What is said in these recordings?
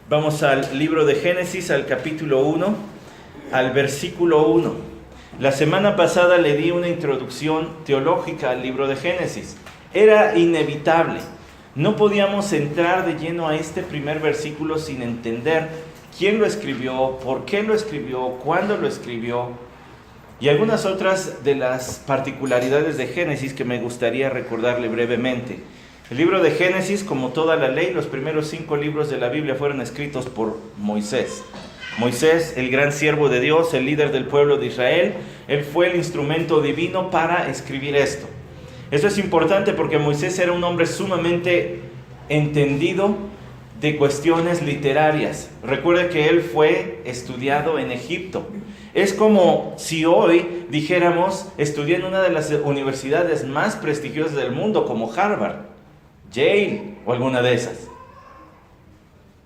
Vamos al libro de Génesis, al capítulo 1, al versículo 1. La semana pasada le di una introducción teológica al libro de Génesis. Era inevitable. No podíamos entrar de lleno a este primer versículo sin entender quién lo escribió, por qué lo escribió, cuándo lo escribió, y algunas otras de las particularidades de Génesis que me gustaría recordarle brevemente. El libro de Génesis, como toda la ley, los primeros 5 libros de la Biblia fueron escritos por Moisés. Moisés, el gran siervo de Dios, el líder del pueblo de Israel, él fue el instrumento divino para escribir esto. Eso es importante porque Moisés era un hombre sumamente entendido de cuestiones literarias. Recuerde que él fue estudiado en Egipto. Es como si hoy dijéramos, estudié en una de las universidades más prestigiosas del mundo, como Harvard, Yale o alguna de esas.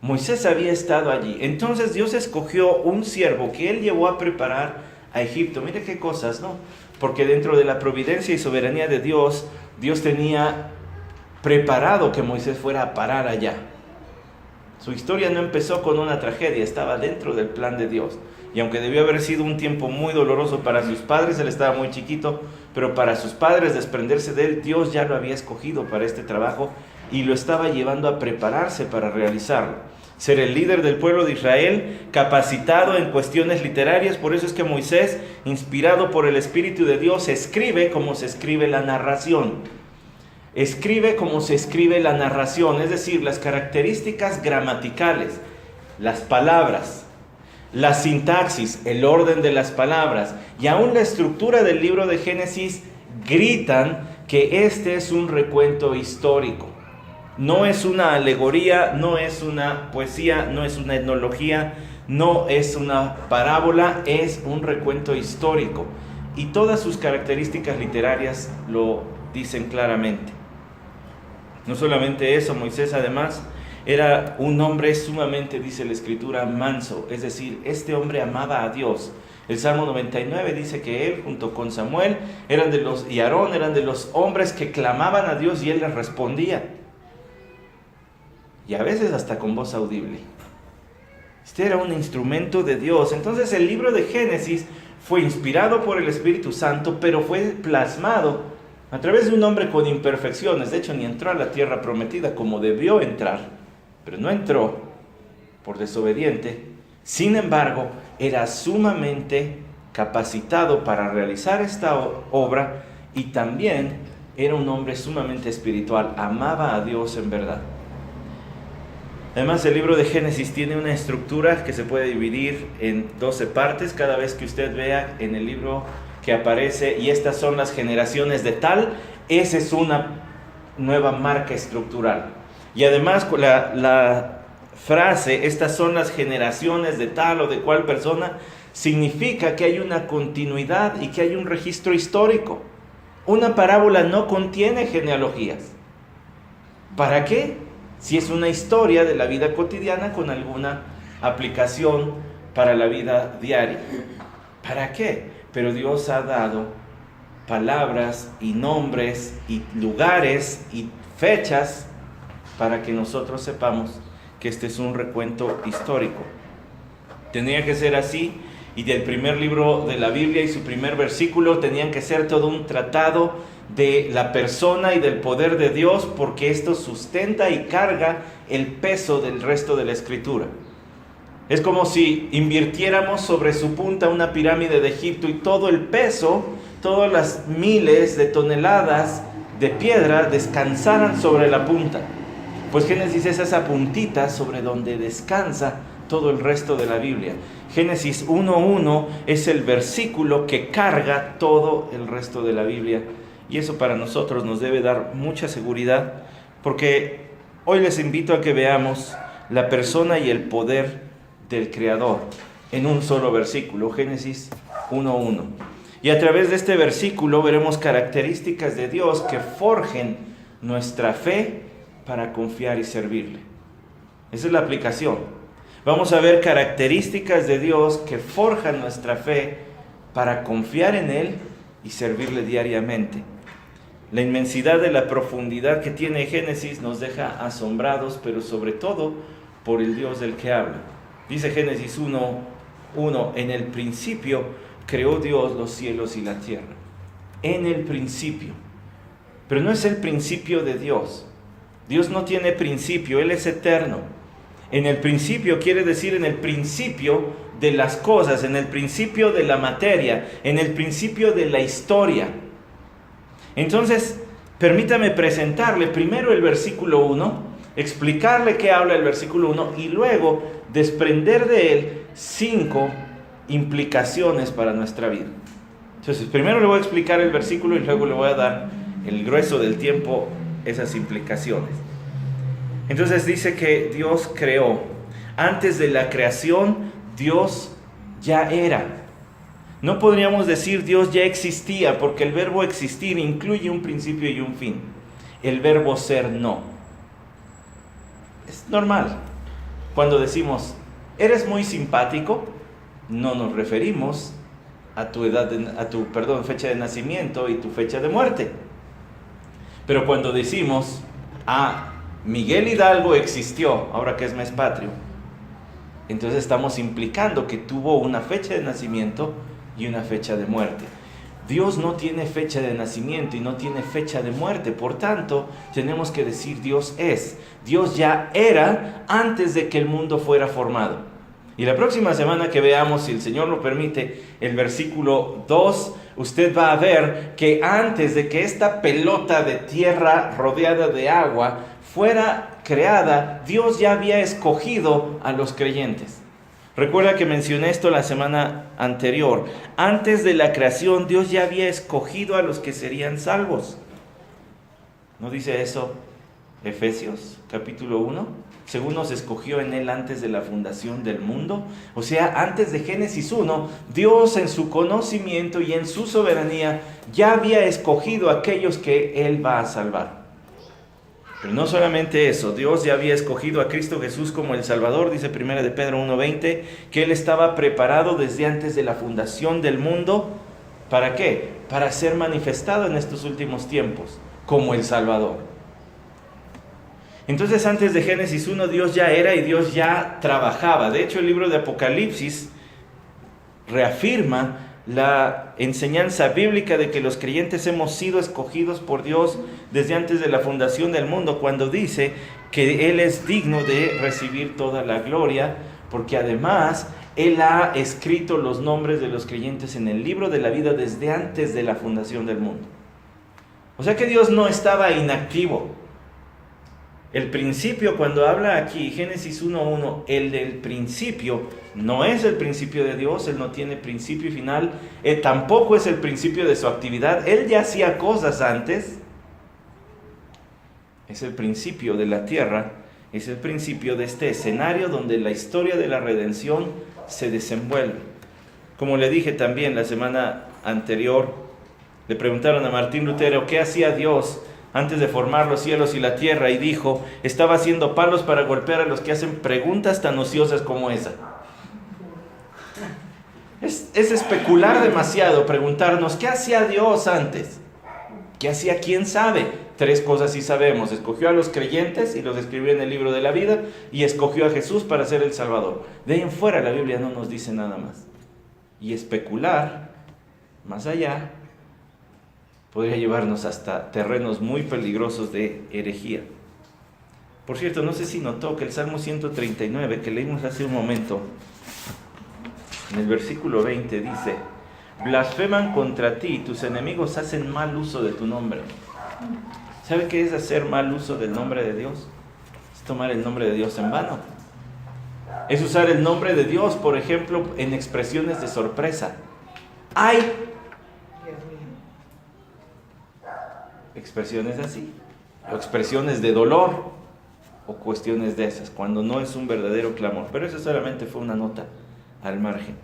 Moisés había estado allí. Entonces Dios escogió un siervo que él llevó a preparar a Egipto. Mire qué cosas, ¿no? Porque dentro de la providencia y soberanía de Dios, Dios tenía preparado que Moisés fuera a parar allá. Su historia no empezó con una tragedia, estaba dentro del plan de Dios. Y aunque debió haber sido un tiempo muy doloroso para sus padres, él estaba muy chiquito, pero para sus padres desprenderse de él, Dios ya lo había escogido para este trabajo y lo estaba llevando a prepararse para realizarlo. Ser el líder del pueblo de Israel, capacitado en cuestiones literarias. Por eso es que Moisés, inspirado por el Espíritu de Dios, escribe como se escribe la narración. Escribe como se escribe la narración, es decir, las características gramaticales, las palabras, la sintaxis, el orden de las palabras y aún la estructura del libro de Génesis gritan que este es un recuento histórico. No es una alegoría, no es una poesía, no es una etnología, no es una parábola, es un recuento histórico. Y todas sus características literarias lo dicen claramente. No solamente eso, Moisés además era un hombre sumamente, dice la Escritura, manso. Es decir, este hombre amaba a Dios. El Salmo 99 dice que él, junto con Samuel, y Aarón, eran de los hombres que clamaban a Dios y él les respondía. Y a veces hasta con voz audible. Este era un instrumento de Dios. Entonces el libro de Génesis fue inspirado por el Espíritu Santo, pero fue plasmado a través de un hombre con imperfecciones. De hecho, ni entró a la tierra prometida como debió entrar. Pero no entró por desobediente. Sin embargo, era sumamente capacitado para realizar esta obra y también era un hombre sumamente espiritual. Amaba a Dios en verdad. Además, el libro de Génesis tiene una estructura que se puede dividir en 12 partes. Cada vez que usted vea en el libro que aparece, y estas son las generaciones de tal, esa es una nueva marca estructural. Y además la frase, estas son las generaciones de tal o de cual persona, significa que hay una continuidad y que hay un registro histórico. Una parábola no contiene genealogías. ¿Para qué? Si es una historia de la vida cotidiana con alguna aplicación para la vida diaria. ¿Para qué? Pero Dios ha dado palabras y nombres y lugares y fechas para que nosotros sepamos que este es un recuento histórico. Tenía que ser así, y del primer libro de la Biblia y su primer versículo tenían que ser todo un tratado de la persona y del poder de Dios, porque esto sustenta y carga el peso del resto de la Escritura. Es como si invirtiéramos sobre su punta una pirámide de Egipto y todo el peso, todas las miles de toneladas de piedra descansaran sobre la punta. Pues Génesis es esa puntita sobre donde descansa todo el resto de la Biblia. Génesis 1:1 es el versículo que carga todo el resto de la Biblia. Y eso para nosotros nos debe dar mucha seguridad, porque hoy les invito a que veamos la persona y el poder del Creador en un solo versículo, Génesis 1:1. Y a través de este versículo veremos características de Dios que forjen nuestra fe para confiar y servirle. Esa es la aplicación. Vamos a ver características de Dios que forjan nuestra fe para confiar en Él y servirle diariamente. La inmensidad de la profundidad que tiene Génesis nos deja asombrados, pero sobre todo por el Dios del que habla. Dice Génesis 1:1, en el principio creó Dios los cielos y la tierra. En el principio. Pero no es el principio de Dios. Dios no tiene principio, Él es eterno. En el principio quiere decir en el principio de las cosas, en el principio de la materia, en el principio de la historia. Entonces, permítame presentarle primero el versículo 1, explicarle qué habla el versículo 1 y luego desprender de él 5 implicaciones para nuestra vida. Entonces, primero le voy a explicar el versículo y luego le voy a dar el grueso del tiempo esas implicaciones. Entonces dice que Dios creó. Antes de la creación, Dios ya era. No podríamos decir Dios ya existía, porque el verbo existir incluye un principio y un fin. El verbo ser no. Es normal. Cuando decimos, eres muy simpático, no nos referimos a tu fecha de nacimiento y tu fecha de muerte. Pero cuando decimos, Miguel Hidalgo existió, ahora que es mes patrio, entonces estamos implicando que tuvo una fecha de nacimiento y una fecha de muerte. Dios no tiene fecha de nacimiento y no tiene fecha de muerte, por tanto, tenemos que decir Dios es. Dios ya era antes de que el mundo fuera formado. Y la próxima semana que veamos, si el Señor lo permite, el versículo 2, usted va a ver que antes de que esta pelota de tierra rodeada de agua fuera creada, Dios ya había escogido a los creyentes. Recuerda que mencioné esto la semana anterior. Antes de la creación, Dios ya había escogido a los que serían salvos. ¿No dice eso Efesios capítulo 1? Según nos escogió en Él antes de la fundación del mundo. O sea, antes de Génesis 1, Dios en su conocimiento y en su soberanía ya había escogido a aquellos que Él va a salvar. Pero no solamente eso, Dios ya había escogido a Cristo Jesús como el Salvador, dice 1 de Pedro 1:20, que Él estaba preparado desde antes de la fundación del mundo. ¿Para qué? Para ser manifestado en estos últimos tiempos como el Salvador. Entonces, antes de Génesis 1, Dios ya era y Dios ya trabajaba. De hecho, el libro de Apocalipsis reafirma la enseñanza bíblica de que los creyentes hemos sido escogidos por Dios desde antes de la fundación del mundo, cuando dice que Él es digno de recibir toda la gloria, porque además Él ha escrito los nombres de los creyentes en el libro de la vida desde antes de la fundación del mundo. O sea que Dios no estaba inactivo. El principio, cuando habla aquí, Génesis 1:1, el del principio, no es el principio de Dios, Él no tiene principio y final, tampoco es el principio de su actividad, Él ya hacía cosas antes. Es el principio de la tierra, es el principio de este escenario donde la historia de la redención se desenvuelve. Como le dije también la semana anterior, le preguntaron a Martín Lutero, ¿qué hacía Dios antes de formar los cielos y la tierra? Y dijo, estaba haciendo palos para golpear a los que hacen preguntas tan ociosas como esa. Es especular demasiado, preguntarnos, ¿qué hacía Dios antes? ¿Qué hacía? ¿Quién sabe? 3 cosas sí sabemos. Escogió a los creyentes y los escribió en el libro de la vida, y escogió a Jesús para ser el Salvador. De ahí en fuera la Biblia no nos dice nada más. Y especular más allá podría llevarnos hasta terrenos muy peligrosos de herejía. Por cierto, no sé si notó que el Salmo 139, que leímos hace un momento, en el versículo 20 dice, blasfeman contra ti, tus enemigos hacen mal uso de tu nombre. ¿Sabe qué es hacer mal uso del nombre de Dios? Es tomar el nombre de Dios en vano. Es usar el nombre de Dios, por ejemplo, en expresiones de sorpresa. ¡Ay! Expresiones así, o expresiones de dolor, o cuestiones de esas, cuando no es un verdadero clamor. Pero eso solamente fue una nota al margen.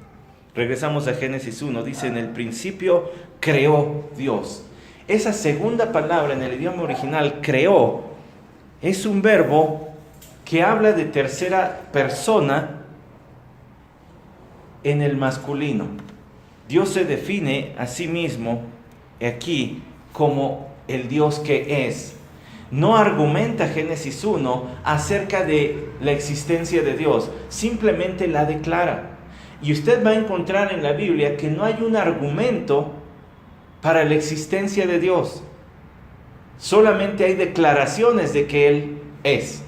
Regresamos a Génesis 1, dice, en el principio creó Dios. Esa segunda palabra en el idioma original, creó, es un verbo que habla de tercera persona en el masculino. Dios se define a sí mismo aquí como el Dios que es. no argumenta Génesis 1 acerca de la existencia de Dios, simplemente la declara. Y usted va a encontrar en la Biblia que no hay un argumento para la existencia de Dios. Solamente hay declaraciones de que Él es.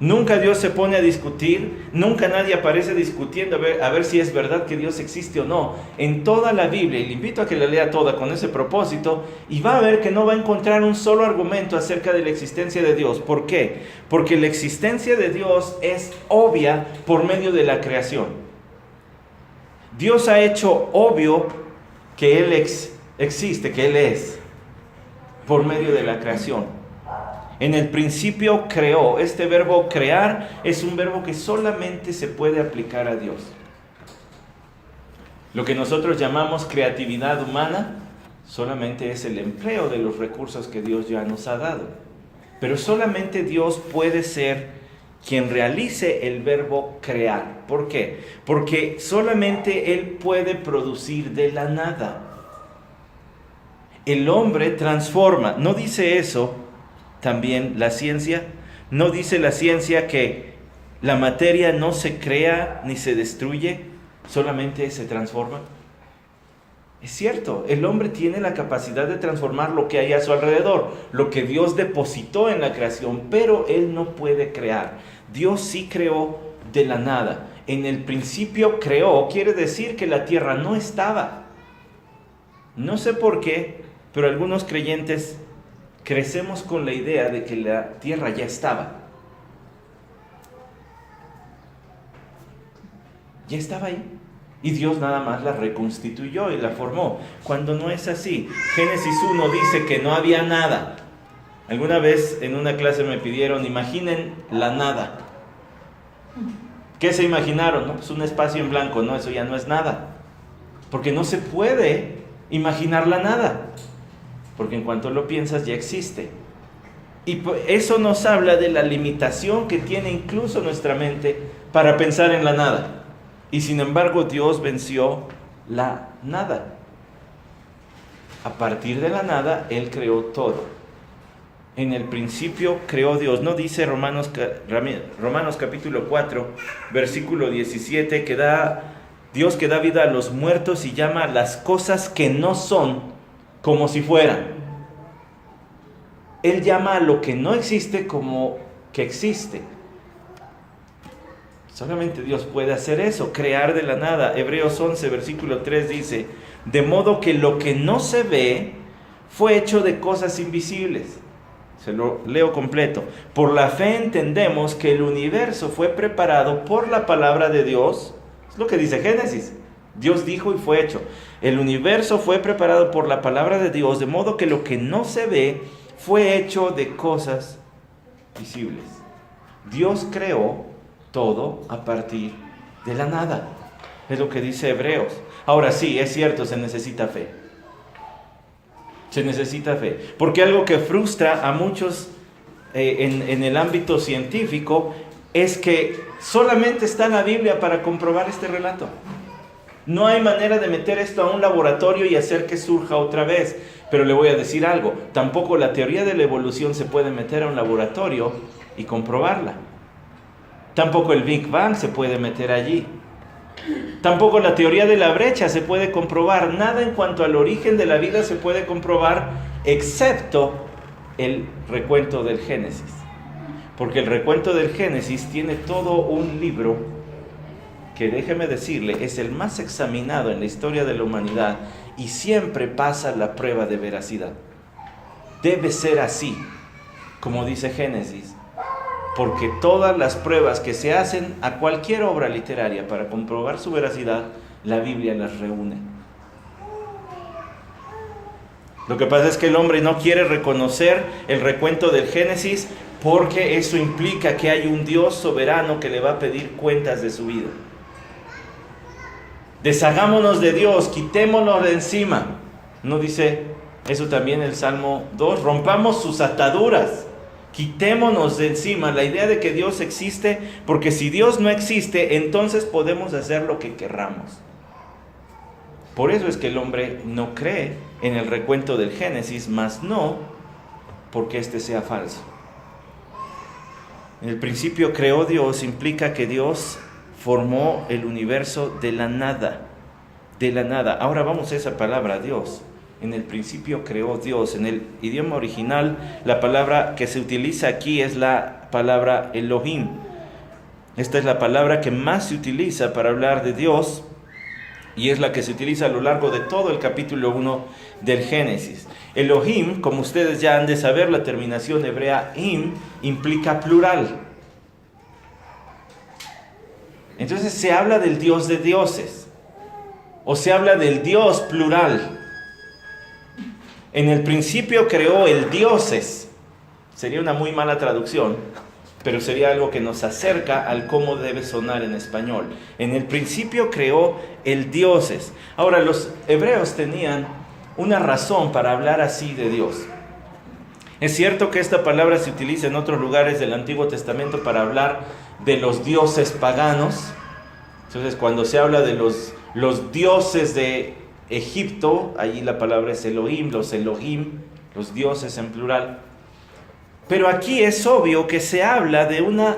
Nunca Dios se pone a discutir, nunca nadie aparece discutiendo a ver si es verdad que Dios existe o no. En toda la Biblia, y le invito a que la lea toda con ese propósito, y va a ver que no va a encontrar un solo argumento acerca de la existencia de Dios. ¿Por qué? Porque la existencia de Dios es obvia por medio de la creación. Dios ha hecho obvio que Él existe, que Él es, por medio de la creación. En el principio creó. Este verbo crear es un verbo que solamente se puede aplicar a Dios. Lo que nosotros llamamos creatividad humana solamente es el empleo de los recursos que Dios ya nos ha dado. Pero solamente Dios puede ser quien realice el verbo crear. ¿Por qué? Porque solamente Él puede producir de la nada. El hombre transforma. ¿No dice eso también la ciencia? ¿No dice la ciencia que la materia no se crea ni se destruye, solamente se transforma? Es cierto, el hombre tiene la capacidad de transformar lo que hay a su alrededor, lo que Dios depositó en la creación, pero él no puede crear. Dios sí creó de la nada. En el principio creó, quiere decir que la tierra no estaba. No sé por qué, pero algunos creyentes crecemos con la idea de que la tierra ya estaba. Ya estaba ahí. Y Dios nada más la reconstituyó y la formó. Cuando no es así. Génesis 1 dice que no había nada. Alguna vez en una clase me pidieron, imaginen la nada. ¿Qué se imaginaron? No, pues un espacio en blanco. No, eso ya no es nada. Porque no se puede imaginar la nada. Porque en cuanto lo piensas ya existe. Y eso nos habla de la limitación que tiene incluso nuestra mente para pensar en la nada. Y sin embargo Dios venció la nada. A partir de la nada Él creó todo. En el principio creó Dios. ¿No dice Romanos capítulo 4, versículo 17, Dios que da vida a los muertos y llama a las cosas que no son como si fueran? Él llama a lo que no existe como que existe. Solamente Dios puede hacer eso, crear de la nada. Hebreos 11, versículo 3 dice, de modo que lo que no se ve fue hecho de cosas invisibles. Se lo leo completo. Por la fe entendemos que el universo fue preparado por la palabra de Dios. Es lo que dice Génesis. Dios dijo y fue hecho. El universo fue preparado por la palabra de Dios, de modo que lo que no se ve fue hecho de cosas visibles. Dios creó todo a partir de la nada. Es lo que dice Hebreos. Ahora sí, es cierto, se necesita fe. Se necesita fe. Porque algo que frustra a muchos en el ámbito científico es que solamente está en la Biblia para comprobar este relato. No hay manera de meter esto a un laboratorio y hacer que surja otra vez. Pero le voy a decir algo, tampoco la teoría de la evolución se puede meter a un laboratorio y comprobarla. Tampoco el Big Bang se puede meter allí. Tampoco la teoría de la brecha se puede comprobar. Nada en cuanto al origen de la vida se puede comprobar, excepto el recuento del Génesis. Porque el recuento del Génesis tiene todo un libro que, déjeme decirle, es el más examinado en la historia de la humanidad y siempre pasa la prueba de veracidad. Debe ser así, como dice Génesis, porque todas las pruebas que se hacen a cualquier obra literaria para comprobar su veracidad, la Biblia las reúne. Lo que pasa es que el hombre no quiere reconocer el recuento del Génesis porque eso implica que hay un Dios soberano que le va a pedir cuentas de su vida. Deshagámonos de Dios, quitémonos de encima. ¿No dice eso también el Salmo 2? Rompamos sus ataduras, quitémonos de encima la idea de que Dios existe, porque si Dios no existe, entonces podemos hacer lo que querramos. Por eso es que el hombre no cree en el recuento del Génesis, mas no porque éste sea falso. En el principio creó Dios implica que Dios formó el universo de la nada. De la nada. Ahora vamos a esa palabra, Dios. En el principio creó Dios. En el idioma original, la palabra que se utiliza aquí es la palabra Elohim. Esta es la palabra que más se utiliza para hablar de Dios y es la que se utiliza a lo largo de todo el capítulo 1 del Génesis. Elohim, como ustedes ya han de saber, la terminación hebrea im implica plural. Entonces se habla del Dios de dioses, o se habla del Dios plural. En el principio creó el dioses. Sería una muy mala traducción, pero sería algo que nos acerca al cómo debe sonar en español. En el principio creó el dioses. Ahora, los hebreos tenían una razón para hablar así de Dios. Es cierto que esta palabra se utiliza en otros lugares del Antiguo Testamento para hablar de los dioses paganos. Entonces, cuando se habla de los dioses de Egipto, allí la palabra es Elohim, los dioses en plural. Pero aquí es obvio que se habla de una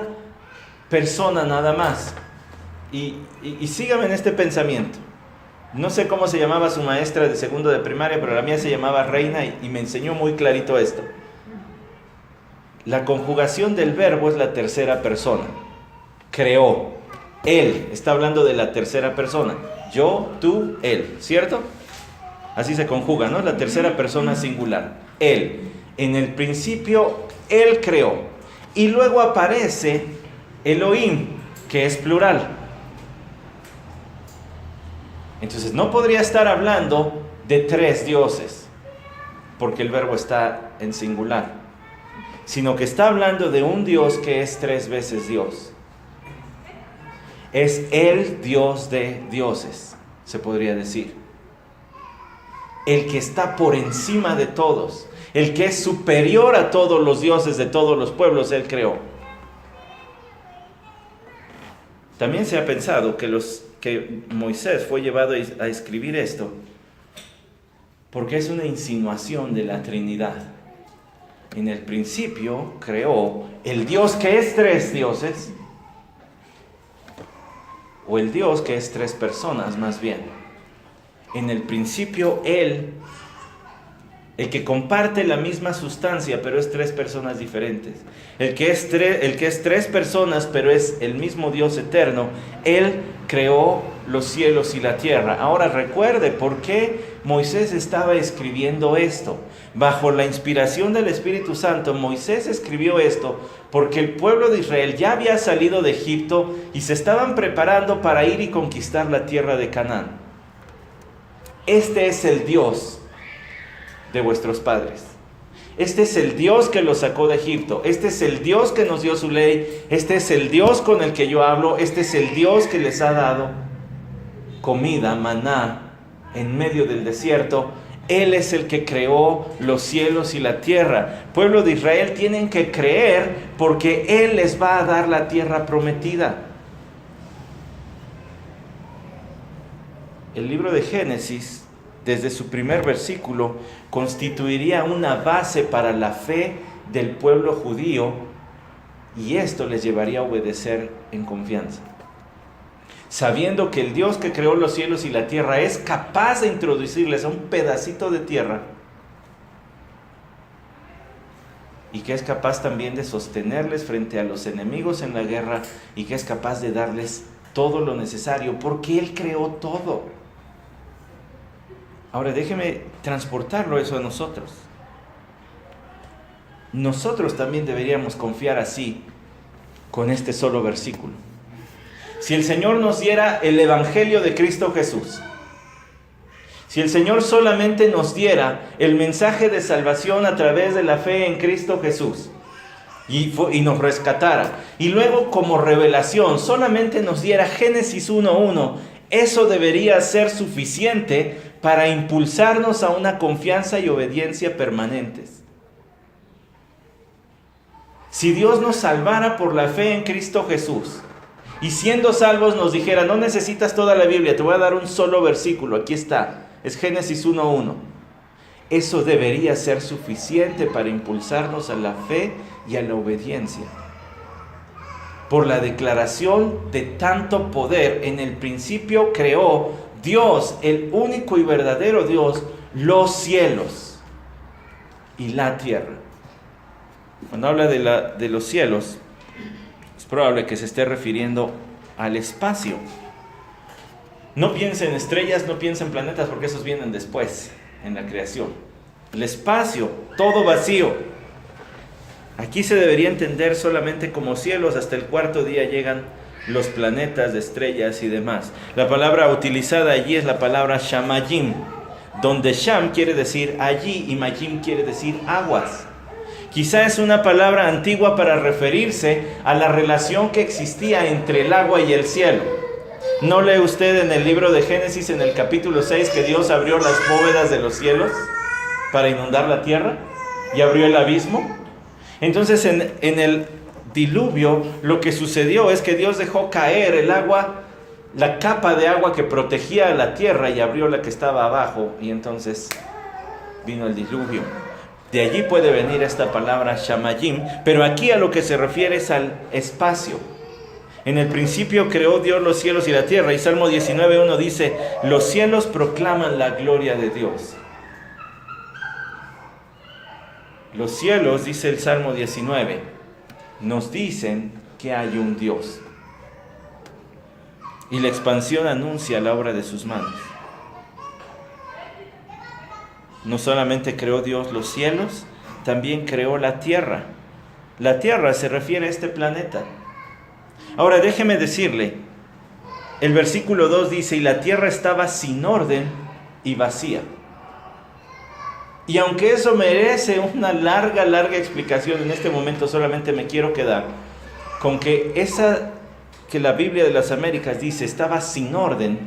persona nada más. Y síganme en este pensamiento. No sé cómo se llamaba su maestra de segundo de primaria, pero la mía se llamaba Reina y me enseñó muy clarito esto. La conjugación del verbo es la tercera persona. Creó. Él. Está hablando de la tercera persona. Yo, tú, él. ¿Cierto? Así se conjuga, ¿no? La tercera persona singular. Él. En el principio, él creó. Y luego aparece Elohim, que es plural. Entonces no podría estar hablando de tres dioses, porque el verbo está en singular, sino que está hablando de un Dios que es tres veces Dios. Es el Dios de dioses, se podría decir. El que está por encima de todos, el que es superior a todos los dioses de todos los pueblos, Él creó. También se ha pensado que Moisés fue llevado a escribir esto porque es una insinuación de la Trinidad. En el principio creó el Dios que es tres dioses, o el Dios que es tres personas más bien. En el principio Él, el que comparte la misma sustancia, pero es tres personas diferentes. El que es tres personas, pero es el mismo Dios eterno. Él creó los cielos y la tierra. Ahora recuerde por qué Moisés estaba escribiendo esto. Bajo la inspiración del Espíritu Santo, Moisés escribió esto porque el pueblo de Israel ya había salido de Egipto y se estaban preparando para ir y conquistar la tierra de Canaán. Este es el Dios de vuestros padres. Este es el Dios que los sacó de Egipto. Este es el Dios que nos dio su ley. Este es el Dios con el que yo hablo. Este es el Dios que les ha dado comida, maná, en medio del desierto. Él es el que creó los cielos y la tierra. Pueblo de Israel, tienen que creer porque Él les va a dar la tierra prometida. El libro de Génesis, desde su primer versículo, constituiría una base para la fe del pueblo judío, y esto les llevaría a obedecer en confianza, sabiendo que el Dios que creó los cielos y la tierra es capaz de introducirles a un pedacito de tierra, y que es capaz también de sostenerles frente a los enemigos en la guerra, y que es capaz de darles todo lo necesario, porque Él creó todo. Ahora déjeme transportarlo eso a nosotros. Nosotros también deberíamos confiar así con este solo versículo. Si el Señor nos diera el Evangelio de Cristo Jesús, si el Señor solamente nos diera el mensaje de salvación a través de la fe en Cristo Jesús y nos rescatara, y luego como revelación solamente nos diera Génesis 1:1, eso debería ser suficiente para impulsarnos a una confianza y obediencia permanentes. Si Dios nos salvara por la fe en Cristo Jesús, y siendo salvos nos dijera, no necesitas toda la Biblia, te voy a dar un solo versículo, aquí está, es Génesis 1:1. Eso debería ser suficiente para impulsarnos a la fe y a la obediencia. Por la declaración de tanto poder, en el principio creó Dios, el único y verdadero Dios, los cielos y la tierra. Cuando habla de los cielos, es probable que se esté refiriendo al espacio. No piense en estrellas, no piense en planetas, porque esos vienen después, en la creación. El espacio, todo vacío. Aquí se debería entender solamente como cielos. Hasta el cuarto día llegan los planetas, estrellas y demás. La palabra utilizada allí es la palabra shamayim, donde sham quiere decir allí y mayim quiere decir aguas. Quizá es una palabra antigua para referirse a la relación que existía entre el agua y el cielo. ¿No lee usted en el libro de Génesis, en el capítulo 6, que Dios abrió las bóvedas de los cielos para inundar la tierra y abrió el abismo? Entonces en el diluvio lo que sucedió es que Dios dejó caer el agua, la capa de agua que protegía a la tierra, y abrió la que estaba abajo, y entonces vino el diluvio. De allí puede venir esta palabra shamayim, pero aquí a lo que se refiere es al espacio. En el principio creó Dios los cielos y la tierra, y Salmo 19:1 dice: los cielos proclaman la gloria de Dios. Los cielos, dice el Salmo 19, nos dicen que hay un Dios. Y la expansión anuncia la obra de sus manos. No solamente creó Dios los cielos, también creó la tierra. La tierra se refiere a este planeta. Ahora déjeme decirle, el versículo 2 dice: y la tierra estaba sin orden y vacía. Y aunque eso merece una larga explicación, en este momento solamente me quiero quedar con que que la Biblia de las Américas dice estaba sin orden,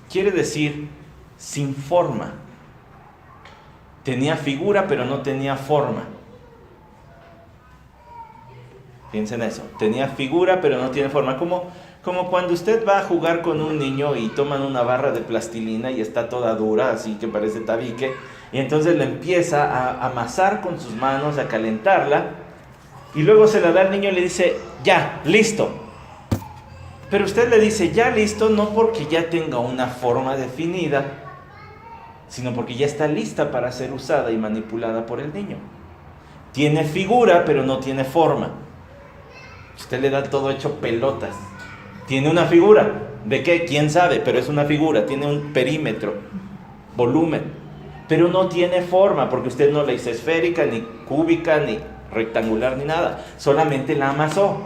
quiere decir sin forma. Tenía figura, pero no tenía forma. Piensen eso, tenía figura, pero no tiene forma. Como cuando usted va a jugar con un niño y toman una barra de plastilina y está toda dura, así que parece tabique, y entonces la empieza a amasar con sus manos, a calentarla, y luego se la da al niño y le dice: ya, listo. Pero usted le dice ya listo no porque ya tenga una forma definida, sino porque ya está lista para ser usada y manipulada por el niño. Tiene figura, pero no tiene forma. Usted le da todo hecho pelotas. Tiene una figura. ¿De qué? ¿Quién sabe? Pero es una figura. Tiene un perímetro, volumen. Pero no tiene forma, porque usted no la hizo esférica, ni cúbica, ni rectangular, ni nada. Solamente la amasó.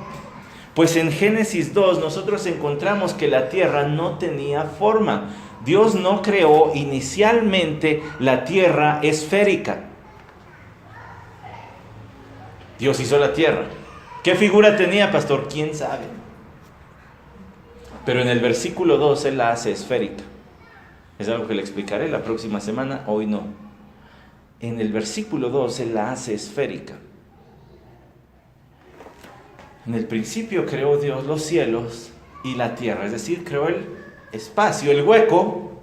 Pues en Génesis 2 nosotros encontramos que la tierra no tenía forma. Dios no creó inicialmente la tierra esférica. Dios hizo la tierra. ¿Qué figura tenía, pastor? ¿Quién sabe? Pero en el versículo 2 Él la hace esférica. Es algo que le explicaré la próxima semana, hoy no. En el versículo 2 Él la hace esférica. En el principio creó Dios los cielos y la tierra, es decir, creó el espacio, el hueco,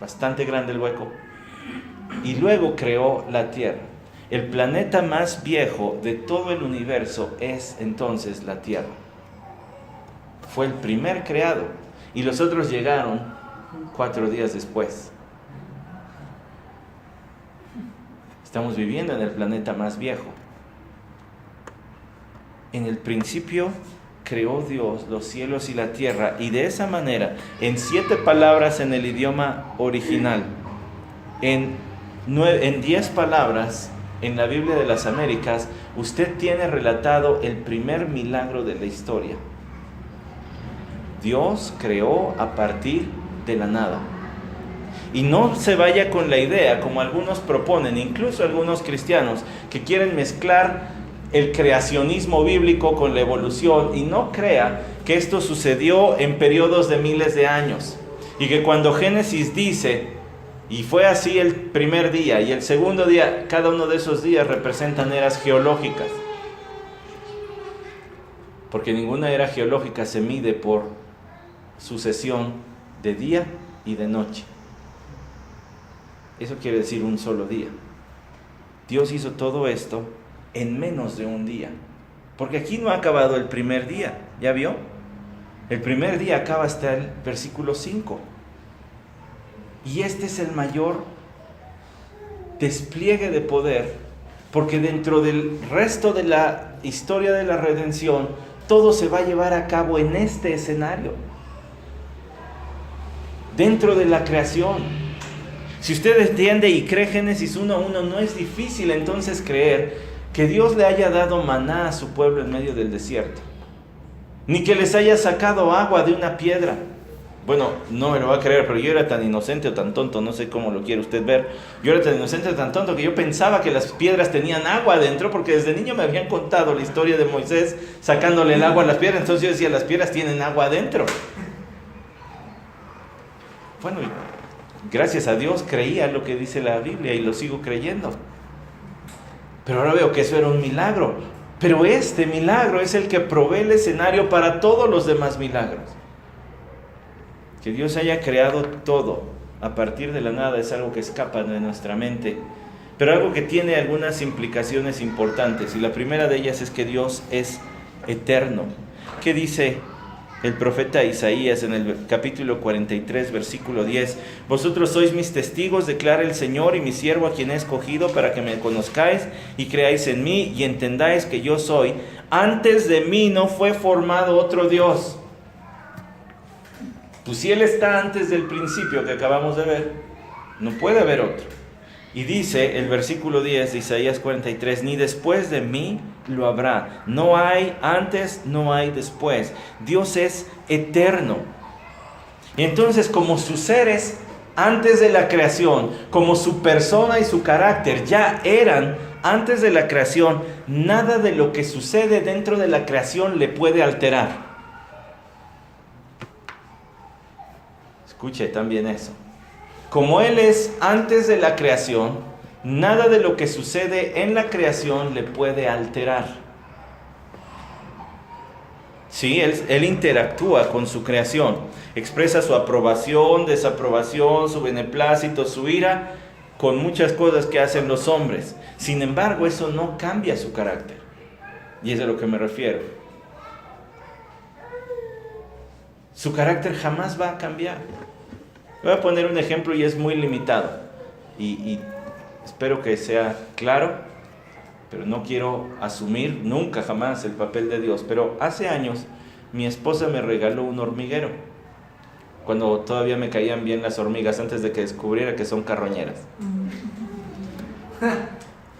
bastante grande el hueco, y luego creó la tierra. El planeta más viejo de todo el universo es entonces la tierra. Fue el primer creado, y los otros llegaron 4 días después. Estamos viviendo en el planeta más viejo. En el principio creó Dios los cielos y la tierra, y de esa manera, en 7 palabras en el idioma original, en 10 palabras en la Biblia de las Américas, usted tiene relatado el primer milagro de la historia. Dios creó a partir de la nada. Y no se vaya con la idea, como algunos proponen, incluso algunos cristianos, que quieren mezclar el creacionismo bíblico con la evolución, y no crea que esto sucedió en periodos de miles de años, y que cuando Génesis dice, y fue así el primer día y el segundo día, cada uno de esos días representan eras geológicas, porque ninguna era geológica se mide por sucesión de día y de noche. Eso quiere decir un solo día. Dios hizo todo esto en menos de un día. Porque aquí no ha acabado el primer día, ¿ya vio? El primer día acaba hasta el versículo 5. Y este es el mayor despliegue de poder, porque dentro del resto de la historia de la redención, todo se va a llevar a cabo en este escenario. Dentro de la creación. Si usted entiende y cree Génesis 1:1, no es difícil entonces creer que Dios le haya dado maná a su pueblo en medio del desierto, ni que les haya sacado agua de una piedra. Bueno, no me lo va a creer, pero yo era tan inocente o tan tonto, no sé cómo lo quiere usted ver. Yo era tan inocente o tan tonto que yo pensaba que las piedras tenían agua adentro, porque desde niño me habían contado la historia de Moisés sacándole el agua a las piedras. Entonces yo decía, las piedras tienen agua adentro. Bueno, gracias a Dios creía lo que dice la Biblia y lo sigo creyendo. Pero ahora veo que eso era un milagro. Pero este milagro es el que provee el escenario para todos los demás milagros. Que Dios haya creado todo a partir de la nada es algo que escapa de nuestra mente, pero algo que tiene algunas implicaciones importantes. Y la primera de ellas es que Dios es eterno. ¿Qué dice el profeta Isaías en el capítulo 43, versículo 10? Vosotros sois mis testigos, declara el Señor, y mi siervo a quien he escogido, para que me conozcáis y creáis en mí y entendáis que yo soy. Antes de mí no fue formado otro Dios. Pues si Él está antes del principio que acabamos de ver, no puede haber otro. Y dice el versículo 10 de Isaías 43, ni después de mí lo habrá. No hay antes, no hay después. Dios es eterno. Y entonces, como sus seres antes de la creación, como su persona y su carácter ya eran antes de la creación, nada de lo que sucede dentro de la creación le puede alterar. Escuche también eso. Como Él es antes de la creación, nada de lo que sucede en la creación le puede alterar. Sí, Él interactúa con su creación, expresa su aprobación, desaprobación, su beneplácito, su ira, con muchas cosas que hacen los hombres. Sin embargo, eso no cambia su carácter. Y es a lo que me refiero. Su carácter jamás va a cambiar. Voy a poner un ejemplo y es muy limitado. Y espero que sea claro, pero no quiero asumir nunca jamás el papel de Dios. Pero hace años mi esposa me regaló un hormiguero, cuando todavía me caían bien las hormigas, antes de que descubriera que son carroñeras.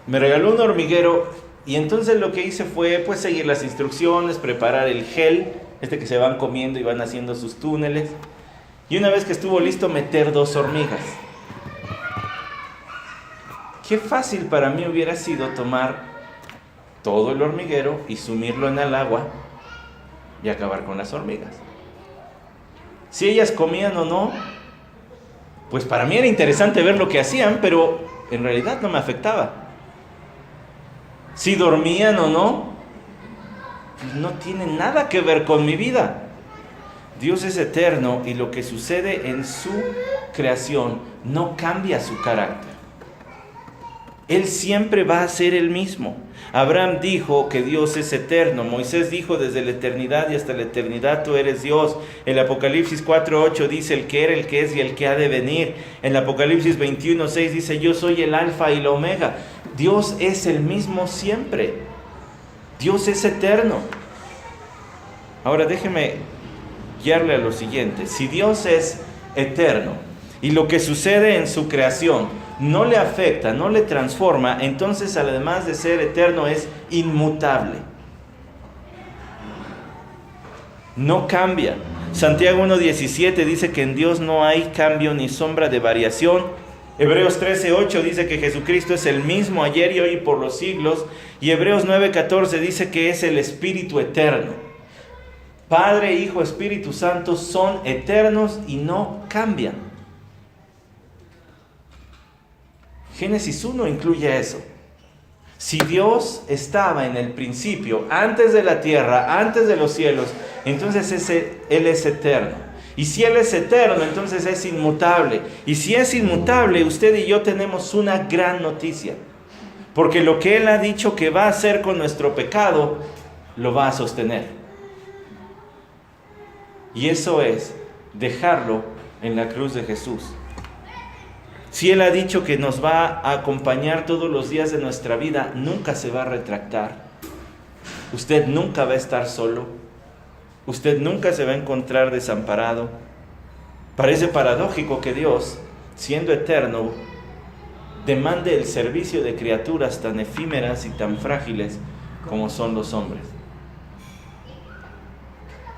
Me regaló un hormiguero y entonces lo que hice fue pues seguir las instrucciones, preparar el gel, que se van comiendo y van haciendo sus túneles. Y una vez que estuvo listo, meter 2 hormigas. Qué fácil para mí hubiera sido tomar todo el hormiguero y sumirlo en el agua y acabar con las hormigas. Si ellas comían o no, pues para mí era interesante ver lo que hacían, pero en realidad no me afectaba. Si dormían o no, pues no tiene nada que ver con mi vida. Dios es eterno y lo que sucede en su creación no cambia su carácter. Él siempre va a ser el mismo. Abraham dijo que Dios es eterno. Moisés dijo, desde la eternidad y hasta la eternidad tú eres Dios. El Apocalipsis 4:8 dice, el que era, el que es y el que ha de venir. En el Apocalipsis 21:6 dice, yo soy el alfa y la omega. Dios es el mismo siempre. Dios es eterno. Ahora déjeme guiarle a lo siguiente. Si Dios es eterno y lo que sucede en su creación no le afecta, no le transforma, entonces además de ser eterno es inmutable. No cambia. Santiago 1:17 dice que en Dios no hay cambio ni sombra de variación. Hebreos 13:8 dice que Jesucristo es el mismo ayer y hoy por los siglos. Y Hebreos 9:14 dice que es el Espíritu eterno. Padre, Hijo, Espíritu Santo son eternos y no cambian. Génesis 1 incluye eso. Si Dios estaba en el principio, antes de la tierra, antes de los cielos, entonces Él es eterno. Y si Él es eterno, entonces es inmutable. Y si es inmutable, usted y yo tenemos una gran noticia. Porque lo que Él ha dicho que va a hacer con nuestro pecado, lo va a sostener. Y eso es dejarlo en la cruz de Jesús. Si Él ha dicho que nos va a acompañar todos los días de nuestra vida, nunca se va a retractar. Usted nunca va a estar solo. Usted nunca se va a encontrar desamparado. Parece paradójico que Dios, siendo eterno, demande el servicio de criaturas tan efímeras y tan frágiles como son los hombres.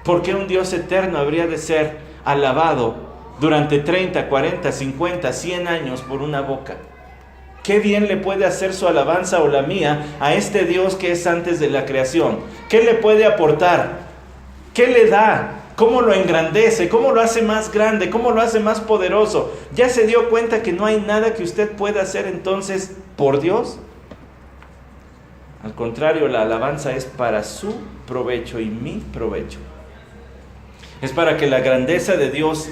¿Por qué un Dios eterno habría de ser alabado durante 30, 40, 50, 100 años por una boca? ¿Qué bien le puede hacer su alabanza o la mía a este Dios que es antes de la creación? ¿Qué le puede aportar? ¿Qué le da? ¿Cómo lo engrandece? ¿Cómo lo hace más grande? ¿Cómo lo hace más poderoso? ¿Ya se dio cuenta que no hay nada que usted pueda hacer entonces por Dios? Al contrario, la alabanza es para su provecho y mi provecho. Es para que la grandeza de Dios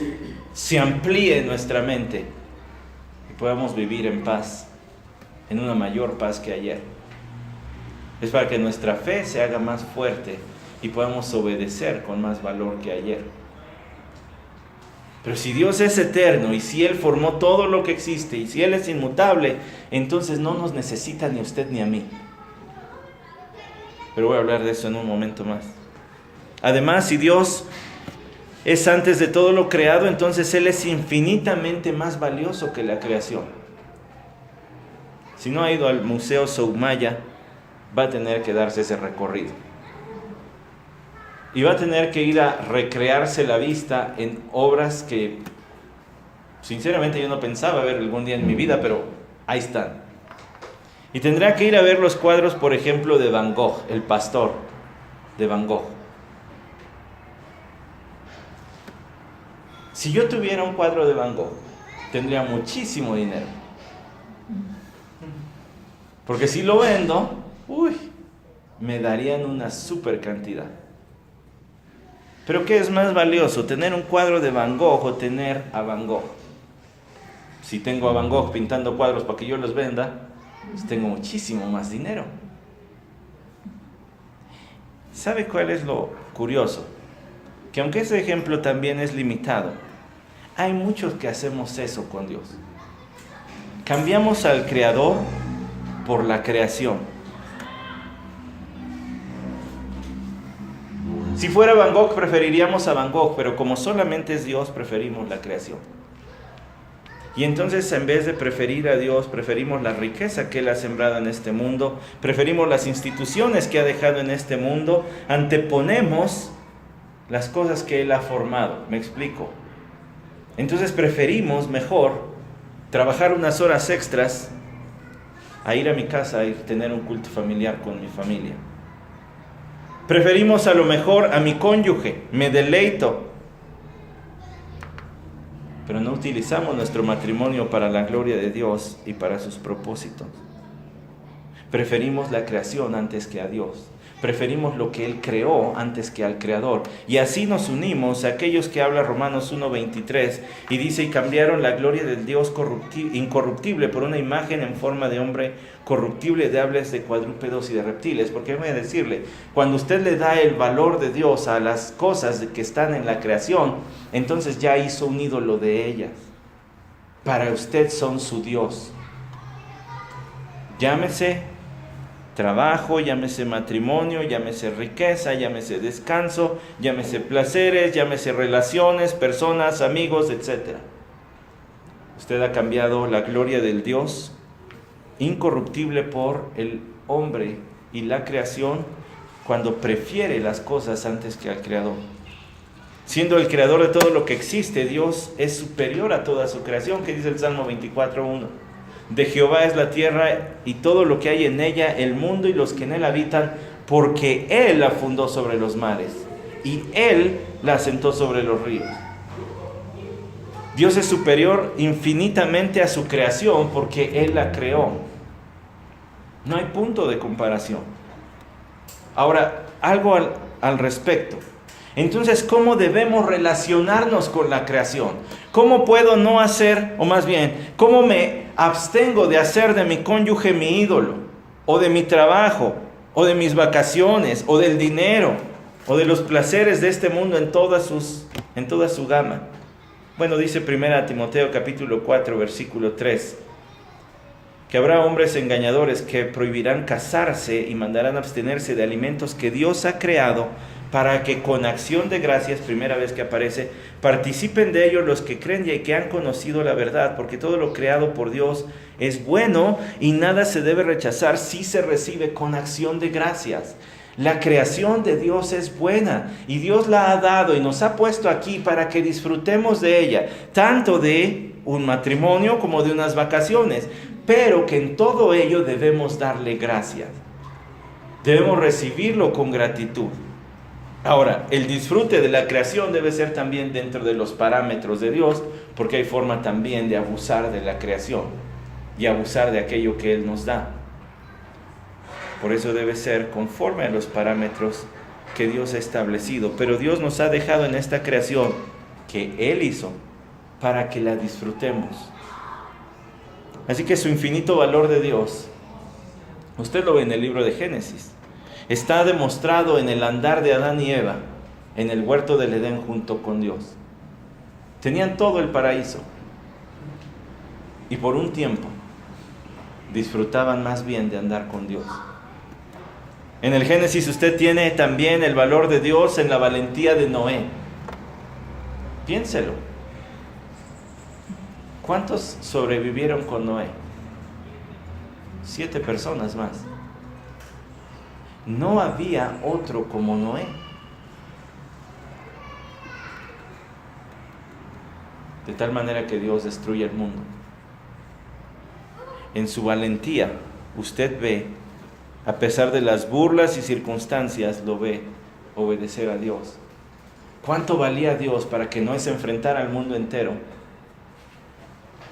se amplíe en nuestra mente y podamos vivir en paz, en una mayor paz que ayer. Es para que nuestra fe se haga más fuerte y podamos obedecer con más valor que ayer. Pero si Dios es eterno y si Él formó todo lo que existe y si Él es inmutable, entonces no nos necesita ni a usted ni a mí. Pero voy a hablar de eso en un momento más. Además, si Dios es antes de todo lo creado, entonces Él es infinitamente más valioso que la creación. Si no ha ido al Museo Soumaya, va a tener que darse ese recorrido. Y va a tener que ir a recrearse la vista en obras que sinceramente yo no pensaba ver algún día en mi vida, pero ahí están. Y tendrá que ir a ver los cuadros, por ejemplo, de Van Gogh, el pastor de Van Gogh. Si yo tuviera un cuadro de Van Gogh, tendría muchísimo dinero. Porque si lo vendo, me darían una super cantidad. Pero ¿qué es más valioso? ¿Tener un cuadro de Van Gogh o tener a Van Gogh? Si tengo a Van Gogh pintando cuadros para que yo los venda, pues tengo muchísimo más dinero. ¿Sabe cuál es lo curioso? Que aunque ese ejemplo también es limitado, hay muchos que hacemos eso con Dios. Cambiamos al Creador por la creación. Si fuera Van Gogh, preferiríamos a Van Gogh, pero como solamente es Dios, preferimos la creación. Y entonces, en vez de preferir a Dios, preferimos la riqueza que Él ha sembrado en este mundo, preferimos las instituciones que ha dejado en este mundo, anteponemos las cosas que Él ha formado. ¿Me explico? Entonces preferimos mejor trabajar unas horas extras a ir a mi casa y tener un culto familiar con mi familia. Preferimos a lo mejor a mi cónyuge, me deleito, pero no utilizamos nuestro matrimonio para la gloria de Dios y para sus propósitos. Preferimos la creación antes que a Dios. Preferimos lo que Él creó antes que al Creador. Y así nos unimos a aquellos que habla Romanos 1:23 y dice: y cambiaron la gloria del Dios incorruptible por una imagen en forma de hombre corruptible, de aves, de cuadrúpedos y de reptiles. Porque voy a decirle, cuando usted le da el valor de Dios a las cosas que están en la creación, entonces ya hizo un ídolo de ellas. Para usted son su Dios. Llámese trabajo, llámese matrimonio, llámese riqueza, llámese descanso, llámese placeres, llámese relaciones, personas, amigos, etc. Usted ha cambiado la gloria del Dios incorruptible por el hombre y la creación cuando prefiere las cosas antes que al Creador. Siendo el Creador de todo lo que existe, Dios es superior a toda su creación, que dice el Salmo 24:1. De Jehová es la tierra y todo lo que hay en ella, el mundo y los que en él habitan, porque Él la fundó sobre los mares y Él la asentó sobre los ríos. Dios es superior infinitamente a su creación porque Él la creó. No hay punto de comparación. Ahora, algo al respecto. Entonces, ¿cómo debemos relacionarnos con la creación? ¿Cómo puedo no hacer, o más bien, cómo me abstengo de hacer de mi cónyuge mi ídolo, o de mi trabajo, o de mis vacaciones, o del dinero, o de los placeres de este mundo en toda su gama? Bueno, dice 1 Timoteo capítulo 4, versículo 3, que habrá hombres engañadores que prohibirán casarse y mandarán abstenerse de alimentos que Dios ha creado para que con acción de gracias, primera vez que aparece, participen de ellos los que creen y que han conocido la verdad, porque todo lo creado por Dios es bueno y nada se debe rechazar si se recibe con acción de gracias. La creación de Dios es buena y Dios la ha dado y nos ha puesto aquí para que disfrutemos de ella, tanto de un matrimonio como de unas vacaciones, pero que en todo ello debemos darle gracias. Debemos recibirlo con gratitud. Ahora, el disfrute de la creación debe ser también dentro de los parámetros de Dios, porque hay forma también de abusar de la creación y abusar de aquello que Él nos da. Por eso debe ser conforme a los parámetros que Dios ha establecido. Pero Dios nos ha dejado en esta creación que Él hizo para que la disfrutemos. Así que su infinito valor de Dios, usted lo ve en el libro de Génesis. Está demostrado en el andar de Adán y Eva en el huerto del Edén junto con Dios. Tenían todo el paraíso y por un tiempo disfrutaban más bien de andar con Dios. En el Génesis usted tiene también el valor de Dios en la valentía de Noé. Piénselo. ¿Cuántos sobrevivieron con Noé? 7 personas más. No había otro como Noé. De tal manera que Dios destruye el mundo. En su valentía, usted ve, a pesar de las burlas y circunstancias, lo ve obedecer a Dios. ¿Cuánto valía Dios para que Noé se enfrentara al mundo entero?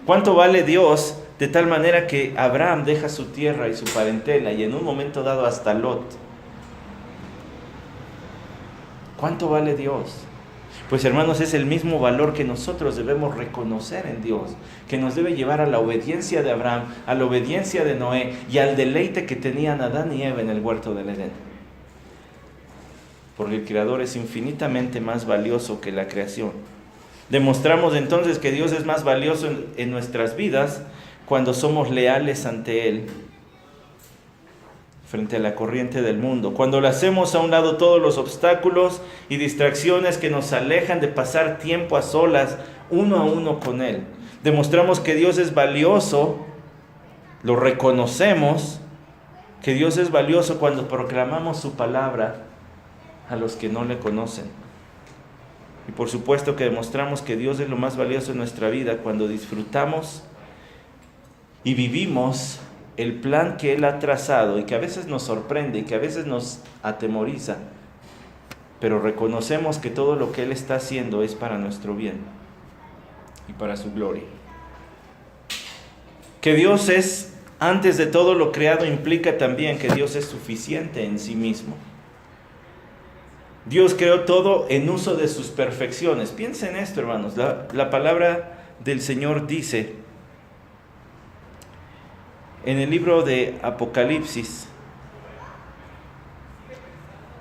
¿Cuánto vale Dios de tal manera que Abraham deja su tierra y su parentela y en un momento dado hasta Lot? ¿Cuánto vale Dios? Pues hermanos, es el mismo valor que nosotros debemos reconocer en Dios, que nos debe llevar a la obediencia de Abraham, a la obediencia de Noé y al deleite que tenían Adán y Eva en el huerto del Edén. Porque el Creador es infinitamente más valioso que la creación. Demostramos entonces que Dios es más valioso en nuestras vidas cuando somos leales ante Él, frente a la corriente del mundo. Cuando le hacemos a un lado todos los obstáculos y distracciones que nos alejan de pasar tiempo a solas, uno a uno con Él. Demostramos que Dios es valioso, lo reconocemos, que Dios es valioso cuando proclamamos su palabra a los que no le conocen. Y por supuesto que demostramos que Dios es lo más valioso en nuestra vida cuando disfrutamos y vivimos el plan que Él ha trazado y que a veces nos sorprende y que a veces nos atemoriza, pero reconocemos que todo lo que Él está haciendo es para nuestro bien y para su gloria. Que Dios es antes de todo lo creado implica también que Dios es suficiente en sí mismo. Dios creó todo en uso de sus perfecciones. Piensen en esto, hermanos. La palabra del Señor dice en el libro de Apocalipsis,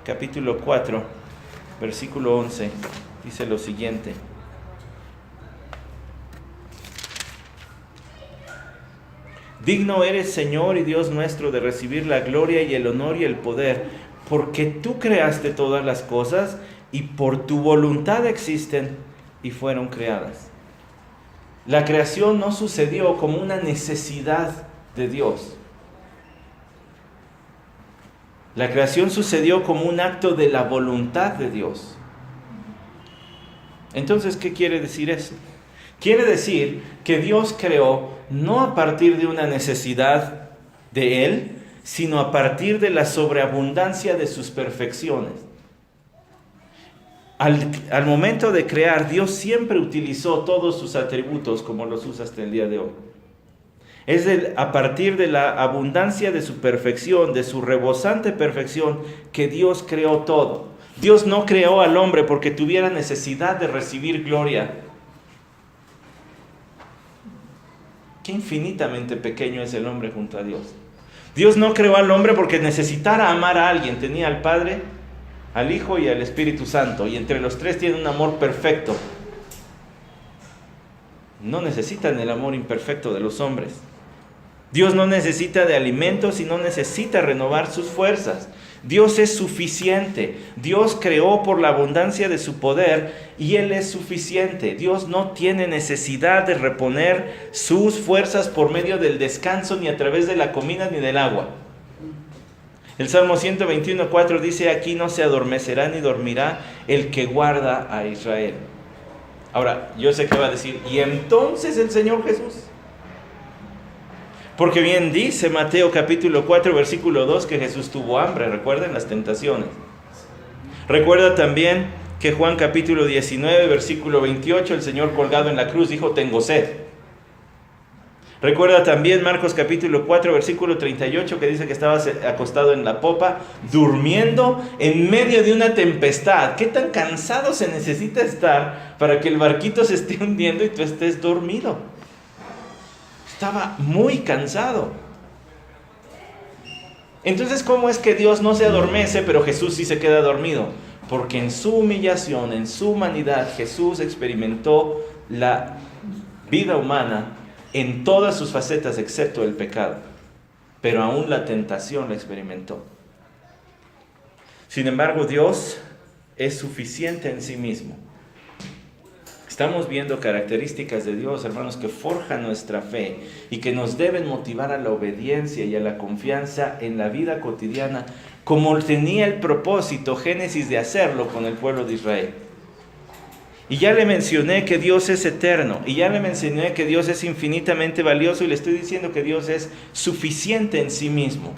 capítulo 4, versículo 11, dice lo siguiente: digno eres, Señor y Dios nuestro, de recibir la gloria y el honor y el poder, porque tú creaste todas las cosas y por tu voluntad existen y fueron creadas. La creación no sucedió como una necesidad de Dios. La creación sucedió como un acto de la voluntad de Dios. Entonces, ¿qué quiere decir eso? Quiere decir que Dios creó no a partir de una necesidad de Él, sino a partir de la sobreabundancia de sus perfecciones. Al momento de crear, Dios siempre utilizó todos sus atributos como los usa hasta el día de hoy. Es a partir de la abundancia de su perfección, de su rebosante perfección, que Dios creó todo. Dios no creó al hombre porque tuviera necesidad de recibir gloria. Qué infinitamente pequeño es el hombre junto a Dios. Dios no creó al hombre porque necesitara amar a alguien. Tenía al Padre, al Hijo y al Espíritu Santo. Y entre los tres tiene un amor perfecto. No necesitan el amor imperfecto de los hombres. Dios no necesita de alimentos y no necesita renovar sus fuerzas. Dios es suficiente. Dios creó por la abundancia de su poder y Él es suficiente. Dios no tiene necesidad de reponer sus fuerzas por medio del descanso, ni a través de la comida, ni del agua. El Salmo 121:4 dice: aquí no se adormecerá ni dormirá el que guarda a Israel. Ahora, yo sé que va a decir: ¿y entonces el Señor Jesús? Porque bien dice Mateo capítulo 4 versículo 2 que Jesús tuvo hambre. Recuerden las tentaciones. Recuerda también que Juan capítulo 19 versículo 28, el Señor colgado en la cruz dijo: tengo sed. Recuerda también Marcos capítulo 4 versículo 38 que dice que estaba acostado en la popa durmiendo en medio de una tempestad. ¿Qué tan cansado se necesita estar para que el barquito se esté hundiendo y tú estés dormido? Estaba muy cansado. Entonces, ¿cómo es que Dios no se adormece, pero Jesús sí se queda dormido? Porque en su humillación, en su humanidad, Jesús experimentó la vida humana en todas sus facetas, excepto el pecado. Pero aún la tentación la experimentó. Sin embargo, Dios es suficiente en sí mismo. Estamos viendo características de Dios, hermanos, que forjan nuestra fe y que nos deben motivar a la obediencia y a la confianza en la vida cotidiana, como tenía el propósito Génesis de hacerlo con el pueblo de Israel. Y ya le mencioné que Dios es eterno, y ya le mencioné que Dios es infinitamente valioso, y le estoy diciendo que Dios es suficiente en sí mismo.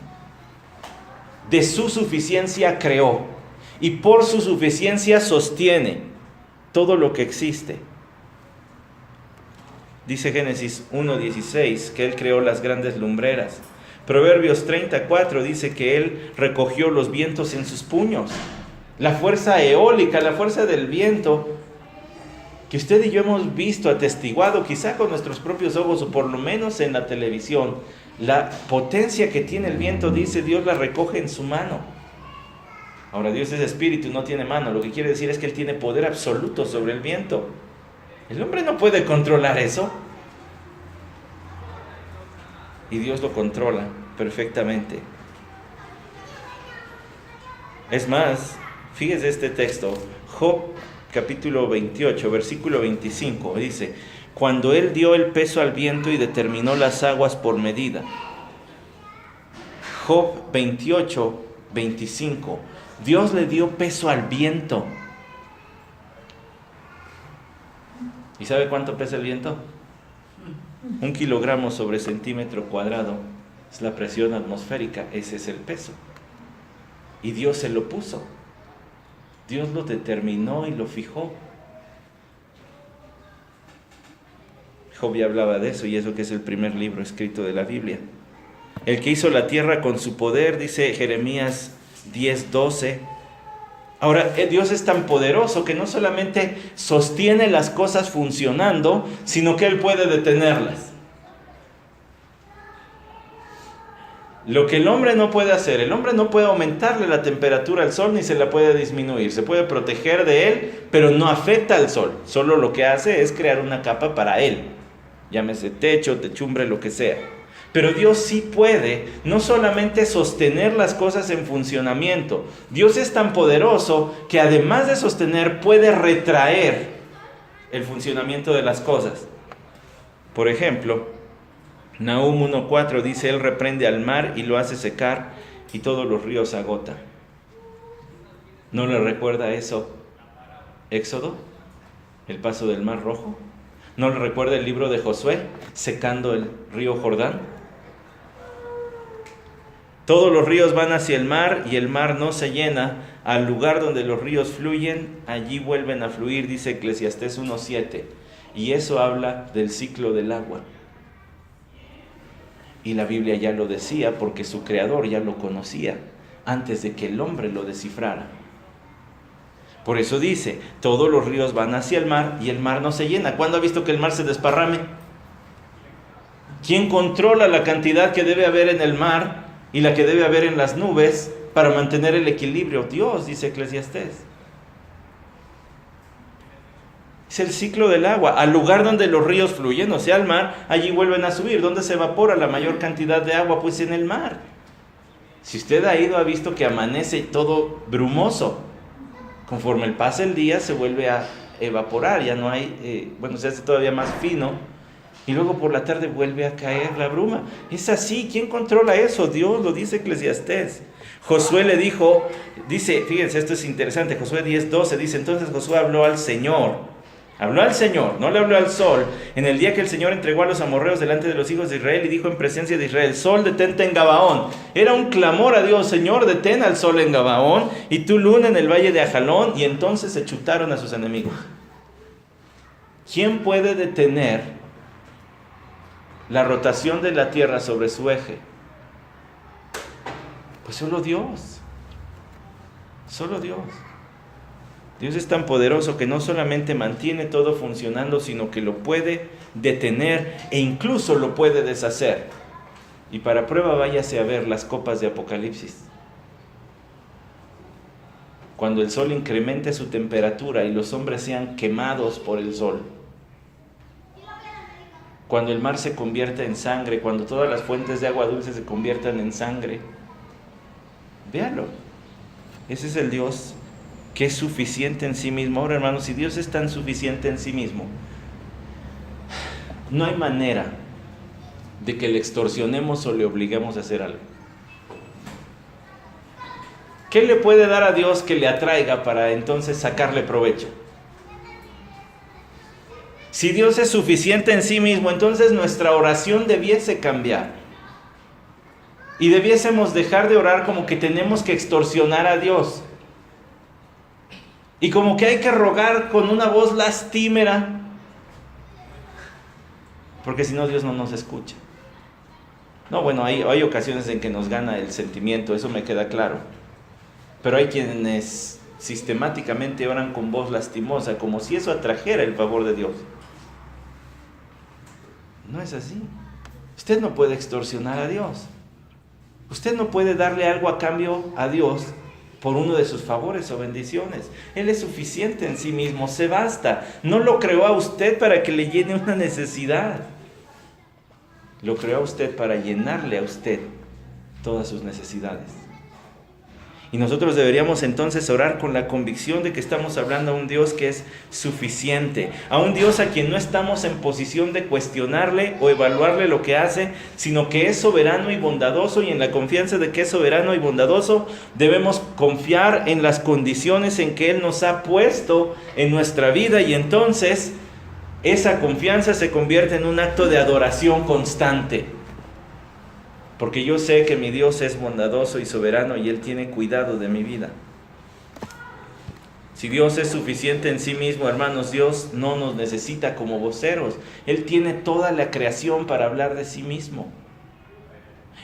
De su suficiencia creó, y por su suficiencia sostiene todo lo que existe. Dice Génesis 1:16 que Él creó las grandes lumbreras. Proverbios 34 dice que Él recogió los vientos en sus puños. La fuerza eólica, la fuerza del viento, que usted y yo hemos visto, atestiguado, quizá con nuestros propios ojos o por lo menos en la televisión, la potencia que tiene el viento, dice Dios, la recoge en su mano. Ahora, Dios es espíritu, no tiene mano. Lo que quiere decir es que Él tiene poder absoluto sobre el viento. El hombre no puede controlar eso. Y Dios lo controla perfectamente. Es más, fíjese este texto, Job capítulo 28, versículo 25, dice: cuando Él dio el peso al viento y determinó las aguas por medida. Job 28, 25. Dios le dio peso al viento. ¿Y sabe cuánto pesa el viento? 1 kilogramo sobre centímetro cuadrado. Es la presión atmosférica, ese es el peso. Y Dios se lo puso. Dios lo determinó y lo fijó. Job ya hablaba de eso, y eso que es el primer libro escrito de la Biblia. El que hizo la tierra con su poder, dice Jeremías 10:12. Ahora, Dios es tan poderoso que no solamente sostiene las cosas funcionando, sino que Él puede detenerlas. Lo que el hombre no puede hacer, el hombre no puede aumentarle la temperatura al sol ni se la puede disminuir. Se puede proteger de él, pero no afecta al sol. Solo lo que hace es crear una capa para él. Llámese techo, techumbre, lo que sea. Pero Dios sí puede no solamente sostener las cosas en funcionamiento. Dios es tan poderoso que además de sostener puede retraer el funcionamiento de las cosas. Por ejemplo, Nahum 1:4 dice: Él reprende al mar y lo hace secar y todos los ríos agota. ¿No le recuerda eso Éxodo? El paso del Mar Rojo. ¿No le recuerda el libro de Josué secando el río Jordán? Todos los ríos van hacia el mar y el mar no se llena. Al lugar donde los ríos fluyen, allí vuelven a fluir, dice Eclesiastés 1:7. Y eso habla del ciclo del agua. Y la Biblia ya lo decía porque su creador ya lo conocía antes de que el hombre lo descifrara. Por eso dice, todos los ríos van hacia el mar y el mar no se llena. ¿Cuándo ha visto que el mar se desparrame? ¿Quién controla la cantidad que debe haber en el mar y la que debe haber en las nubes para mantener el equilibrio? Dios, dice Eclesiastés. Es el ciclo del agua. Al lugar donde los ríos fluyen, o sea, al mar, allí vuelven a subir. ¿Dónde se evapora la mayor cantidad de agua? Pues en el mar. Si usted ha ido, ha visto que amanece todo brumoso. Conforme el pasa el día, se vuelve a evaporar. Ya no hay, se hace todavía más fino. Y luego por la tarde vuelve a caer la bruma. Es así. ¿Quién controla eso? Dios, lo dice Eclesiastés. Josué le dijo, dice, fíjense, esto es interesante. Josué 10:12 dice, entonces Josué habló al Señor, no le habló al sol, en el día que el Señor entregó a los amorreos delante de los hijos de Israel, y dijo en presencia de Israel, sol, detente en Gabaón. Era un clamor a Dios, Señor, detén al sol en Gabaón, y tú luna en el valle de Ajalón. Y entonces se chutaron a sus enemigos. ¿Quién puede detener la rotación de la tierra sobre su eje? Pues solo Dios. Solo Dios. Dios es tan poderoso que no solamente mantiene todo funcionando, sino que lo puede detener e incluso lo puede deshacer. Y para prueba váyase a ver las copas de Apocalipsis. Cuando el sol incremente su temperatura y los hombres sean quemados por el sol. Cuando el mar se convierta en sangre, cuando todas las fuentes de agua dulce se conviertan en sangre. Véalo. Ese es el Dios que es suficiente en sí mismo. Ahora, hermanos, si Dios es tan suficiente en sí mismo, no hay manera de que le extorsionemos o le obliguemos a hacer algo. ¿Qué le puede dar a Dios que le atraiga para entonces sacarle provecho? Si Dios es suficiente en sí mismo, entonces nuestra oración debiese cambiar. Y debiésemos dejar de orar como que tenemos que extorsionar a Dios. Y como que hay que rogar con una voz lastimera. Porque si no, Dios no nos escucha. No, bueno, hay ocasiones en que nos gana el sentimiento, eso me queda claro. Pero hay quienes sistemáticamente oran con voz lastimosa, como si eso atrajera el favor de Dios. No es así. Usted no puede extorsionar a Dios. Usted no puede darle algo a cambio a Dios por uno de sus favores o bendiciones. Él es suficiente en sí mismo, se basta. No lo creó a usted para que le llene una necesidad. Lo creó a usted para llenarle a usted todas sus necesidades. Y nosotros deberíamos entonces orar con la convicción de que estamos hablando a un Dios que es suficiente, a un Dios a quien no estamos en posición de cuestionarle o evaluarle lo que hace, sino que es soberano y bondadoso, y en la confianza de que es soberano y bondadoso debemos confiar en las condiciones en que Él nos ha puesto en nuestra vida, y entonces esa confianza se convierte en un acto de adoración constante. Porque yo sé que mi Dios es bondadoso y soberano y Él tiene cuidado de mi vida. Si Dios es suficiente en sí mismo, hermanos, Dios no nos necesita como voceros. Él tiene toda la creación para hablar de sí mismo.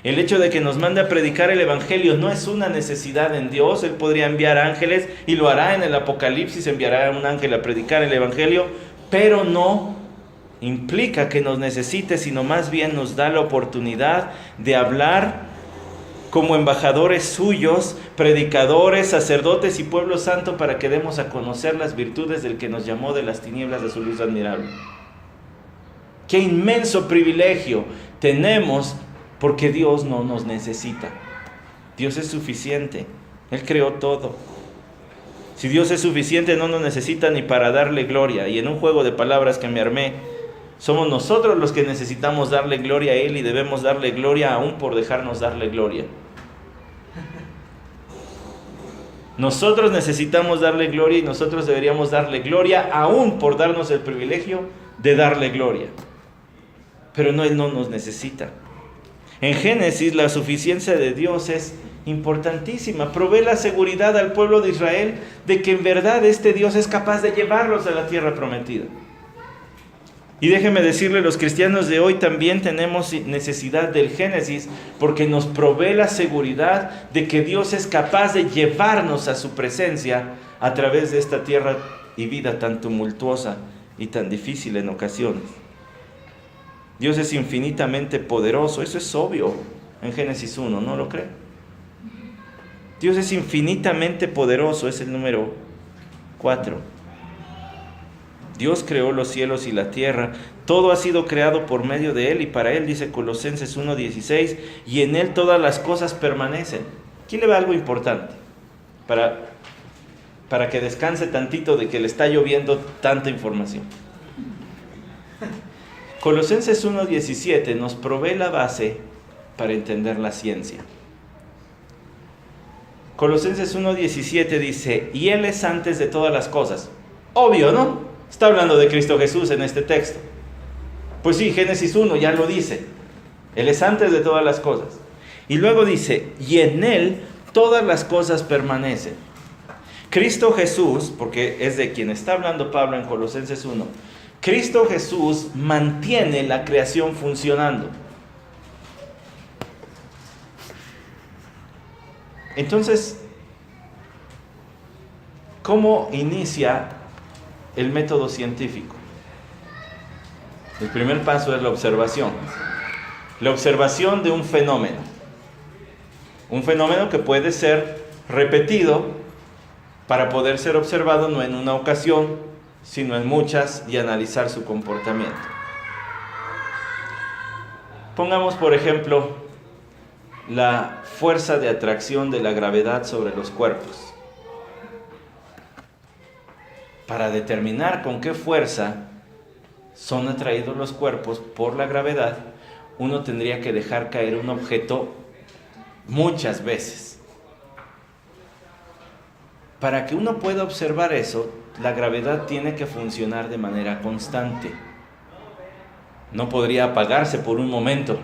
El hecho de que nos mande a predicar el Evangelio no es una necesidad en Dios. Él podría enviar ángeles, y lo hará en el Apocalipsis, enviará a un ángel a predicar el Evangelio, pero no implica que nos necesite, sino más bien nos da la oportunidad de hablar como embajadores suyos, predicadores, sacerdotes y pueblo santo, para que demos a conocer las virtudes del que nos llamó de las tinieblas de su luz admirable. ¡Qué inmenso privilegio tenemos! Porque Dios no nos necesita. Dios es suficiente. Él creó todo. Si Dios es suficiente, no nos necesita ni para darle gloria. Y en un juego de palabras que me armé, somos nosotros los que necesitamos darle gloria a Él, y debemos darle gloria aún por dejarnos darle gloria. Nosotros necesitamos darle gloria, y nosotros deberíamos darle gloria aún por darnos el privilegio de darle gloria. Pero no, Él no nos necesita. En Génesis, la suficiencia de Dios es importantísima. Provee la seguridad al pueblo de Israel de que en verdad este Dios es capaz de llevarlos a la tierra prometida. Y déjeme decirle, los cristianos de hoy también tenemos necesidad del Génesis, porque nos provee la seguridad de que Dios es capaz de llevarnos a su presencia a través de esta tierra y vida tan tumultuosa y tan difícil en ocasiones. Dios es infinitamente poderoso, eso es obvio en Génesis 1, ¿no lo cree? Dios es infinitamente poderoso, es el número 4. Dios creó los cielos y la tierra, todo ha sido creado por medio de Él y para Él, dice Colosenses 1:16, y en Él todas las cosas permanecen. Aquí le va algo importante, para que descanse tantito de que le está lloviendo tanta información. Colosenses 1:17 nos provee la base para entender la ciencia. Colosenses 1:17 dice, y Él es antes de todas las cosas. Obvio, ¿no? Está hablando de Cristo Jesús en este texto. Pues sí, Génesis 1 ya lo dice. Él es antes de todas las cosas. Y luego dice, y en Él todas las cosas permanecen. Cristo Jesús, porque es de quien está hablando Pablo en Colosenses 1, Cristo Jesús mantiene la creación funcionando. Entonces, ¿cómo inicia el método científico? El primer paso es la observación. La observación de un fenómeno. Un fenómeno que puede ser repetido para poder ser observado no en una ocasión, sino en muchas y analizar su comportamiento. Pongamos, por ejemplo, la fuerza de atracción de la gravedad sobre los cuerpos. Para determinar con qué fuerza son atraídos los cuerpos por la gravedad, uno tendría que dejar caer un objeto muchas veces. Para que uno pueda observar eso, la gravedad tiene que funcionar de manera constante. No podría apagarse por un momento.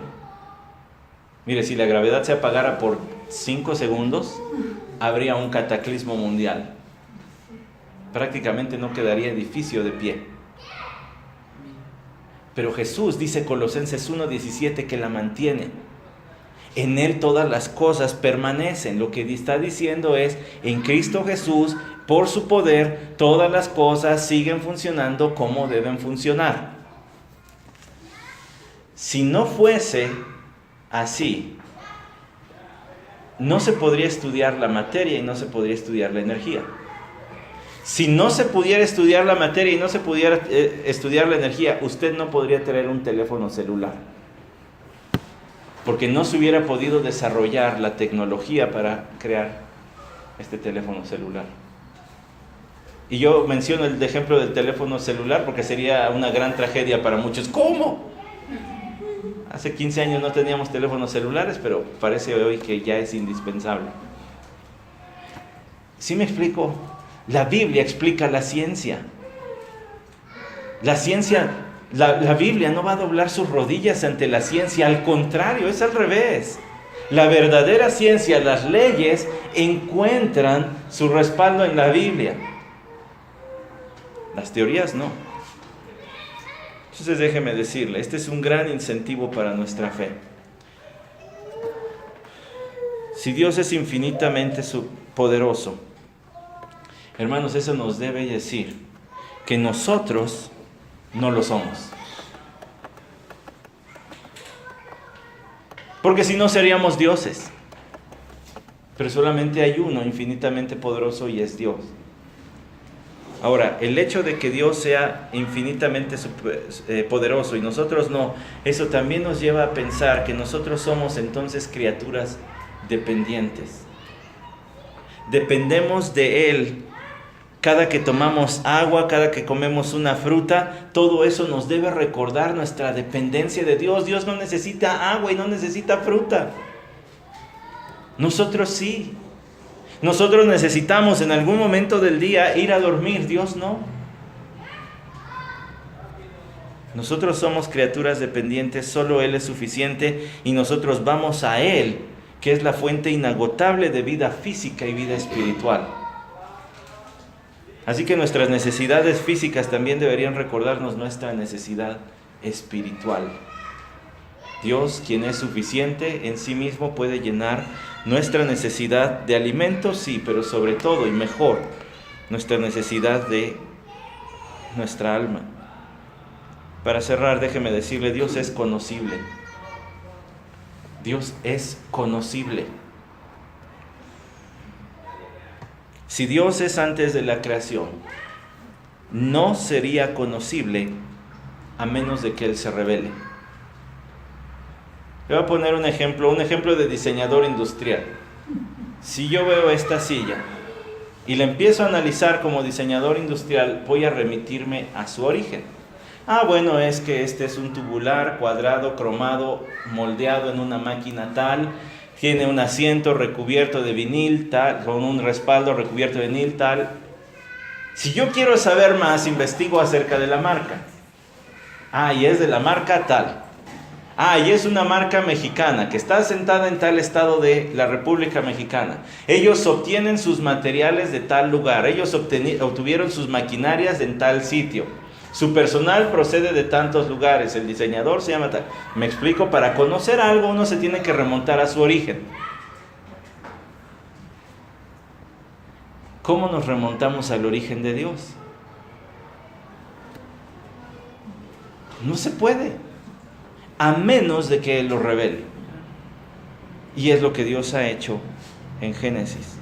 Mire, si la gravedad se apagara por 5 segundos, habría un cataclismo mundial. Prácticamente no quedaría edificio de pie. Pero Jesús dice Colosenses 1:17 que la mantiene. En Él todas las cosas permanecen. Lo que está diciendo es, en Cristo Jesús, por su poder, todas las cosas siguen funcionando como deben funcionar. Si no fuese así, no se podría estudiar la materia y no se podría estudiar la energía. Si no se pudiera estudiar la materia y no se pudiera estudiar la energía, usted no podría tener un teléfono celular. Porque no se hubiera podido desarrollar la tecnología para crear este teléfono celular. Y yo menciono el ejemplo del teléfono celular porque sería una gran tragedia para muchos. ¿Cómo? Hace 15 años no teníamos teléfonos celulares, pero parece hoy que ya es indispensable. ¿Sí me explico? La Biblia explica la ciencia. La ciencia, la Biblia no va a doblar sus rodillas ante la ciencia, al contrario, es al revés. La verdadera ciencia, las leyes, encuentran su respaldo en la Biblia. Las teorías no. Entonces déjeme decirle, este es un gran incentivo para nuestra fe. Si Dios es infinitamente poderoso, hermanos, eso nos debe decir que nosotros no lo somos. Porque si no seríamos dioses. Pero solamente hay uno infinitamente poderoso y es Dios. Ahora, el hecho de que Dios sea infinitamente poderoso y nosotros no, eso también nos lleva a pensar que nosotros somos entonces criaturas dependientes. Dependemos de Él. Cada que tomamos agua, cada que comemos una fruta, todo eso nos debe recordar nuestra dependencia de Dios. Dios no necesita agua y no necesita fruta. Nosotros sí. Nosotros necesitamos en algún momento del día ir a dormir, Dios no. Nosotros somos criaturas dependientes, solo Él es suficiente y nosotros vamos a Él, que es la fuente inagotable de vida física y vida espiritual. Así que nuestras necesidades físicas también deberían recordarnos nuestra necesidad espiritual. Dios, quien es suficiente en sí mismo, puede llenar nuestra necesidad de alimento, sí, pero sobre todo y mejor, nuestra necesidad de nuestra alma. Para cerrar, déjeme decirle, Dios es conocible. Dios es conocible. Si Dios es antes de la creación, no sería conocible a menos de que Él se revele. Le voy a poner un ejemplo de diseñador industrial. Si yo veo esta silla y la empiezo a analizar como diseñador industrial, voy a remitirme a su origen. Bueno, es que este es un tubular cuadrado, cromado, moldeado en una máquina tal, tiene un asiento recubierto de vinil tal, con un respaldo recubierto de vinil tal. Si yo quiero saber más, investigo acerca de la marca. Y es de la marca tal. Y es una marca mexicana que está asentada en tal estado de la República Mexicana. Ellos obtienen sus materiales de tal lugar. Ellos obtuvieron sus maquinarias en tal sitio. Su personal procede de tantos lugares. El diseñador se llama tal. Me explico, para conocer algo uno se tiene que remontar a su origen. ¿Cómo nos remontamos al origen de Dios? No se puede, a menos de que Él lo revele. Y es lo que Dios ha hecho en Génesis.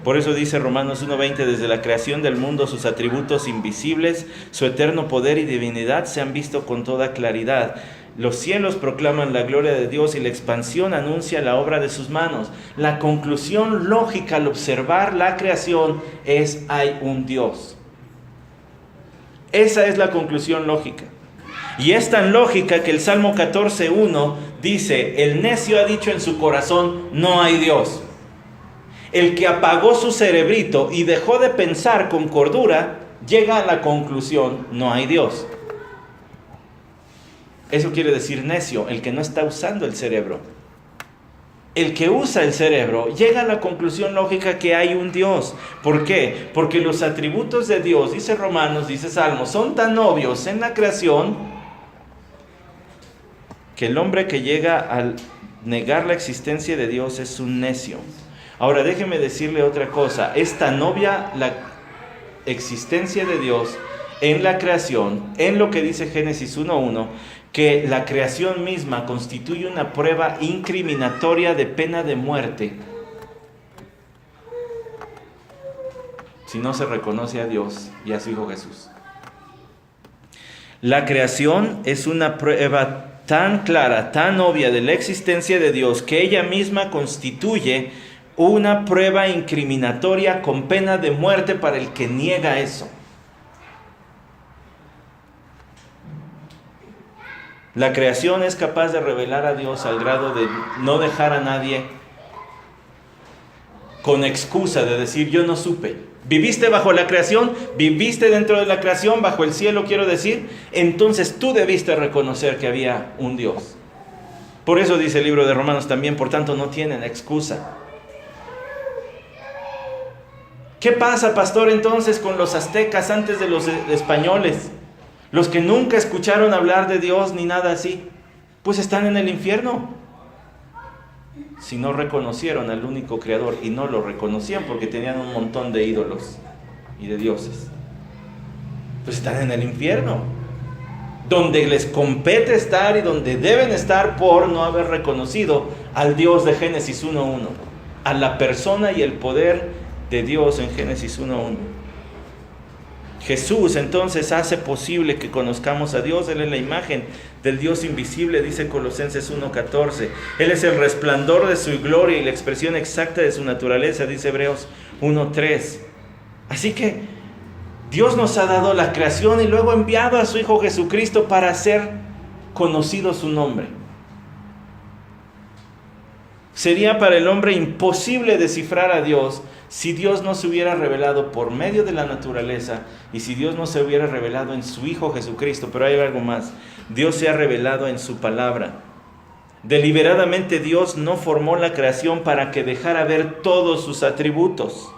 Por eso dice Romanos 1:20, desde la creación del mundo sus atributos invisibles, su eterno poder y divinidad se han visto con toda claridad. Los cielos proclaman la gloria de Dios y la expansión anuncia la obra de sus manos. La conclusión lógica al observar la creación es: hay un Dios. Esa es la conclusión lógica. Y es tan lógica que el Salmo 14:1 dice: el necio ha dicho en su corazón, no hay Dios. El que apagó su cerebrito y dejó de pensar con cordura, llega a la conclusión, no hay Dios. Eso quiere decir necio, el que no está usando el cerebro. El que usa el cerebro llega a la conclusión lógica que hay un Dios. ¿Por qué? Porque los atributos de Dios, dice Romanos, dice Salmos, son tan obvios en la creación que el hombre que llega a negar la existencia de Dios es un necio. Ahora déjeme decirle otra cosa. Es tan obvia la existencia de Dios en la creación, en lo que dice Génesis 1:1, que la creación misma constituye una prueba incriminatoria de pena de muerte si no se reconoce a Dios y a su Hijo Jesús. La creación es una prueba tan clara, tan obvia de la existencia de Dios, que ella misma constituye una prueba incriminatoria con pena de muerte para el que niega eso. La creación es capaz de revelar a Dios al grado de no dejar a nadie con excusa de decir yo no supe. ¿Viviste bajo la creación? ¿Viviste dentro de la creación, bajo el cielo quiero decir? Entonces tú debiste reconocer que había un Dios. Por eso dice el libro de Romanos también, por tanto no tienen excusa. ¿Qué pasa, pastor, entonces con los aztecas antes de los españoles? Los que nunca escucharon hablar de Dios ni nada así, pues están en el infierno. Si no reconocieron al único creador, y no lo reconocían porque tenían un montón de ídolos y de dioses, pues están en el infierno, donde les compete estar y donde deben estar por no haber reconocido al Dios de Génesis 1:1, a la persona y el poder de Dios en Génesis 1:1. Jesús entonces hace posible que conozcamos a Dios. Él es la imagen del Dios invisible, dice Colosenses 1:14. Él es el resplandor de su gloria y la expresión exacta de su naturaleza, dice Hebreos 1:3. Así que Dios nos ha dado la creación y luego ha enviado a su Hijo Jesucristo para hacer conocido su nombre. Sería para el hombre imposible descifrar a Dios si Dios no se hubiera revelado por medio de la naturaleza y si Dios no se hubiera revelado en su Hijo Jesucristo. Pero hay algo más. Dios se ha revelado en su palabra. Deliberadamente Dios no formó la creación para que dejara ver todos sus atributos,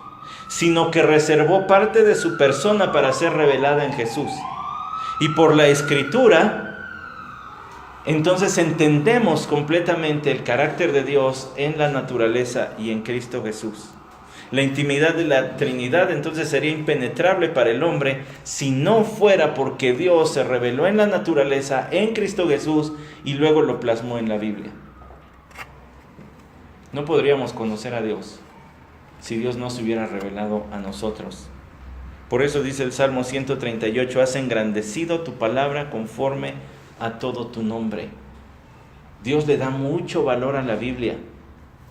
sino que reservó parte de su persona para ser revelada en Jesús. Y por la Escritura, entonces entendemos completamente el carácter de Dios en la naturaleza y en Cristo Jesús. La intimidad de la Trinidad entonces sería impenetrable para el hombre si no fuera porque Dios se reveló en la naturaleza, en Cristo Jesús, y luego lo plasmó en la Biblia. No podríamos conocer a Dios si Dios no se hubiera revelado a nosotros. Por eso dice el Salmo 138, has engrandecido tu palabra conforme a todo tu nombre. Dios le da mucho valor a la Biblia.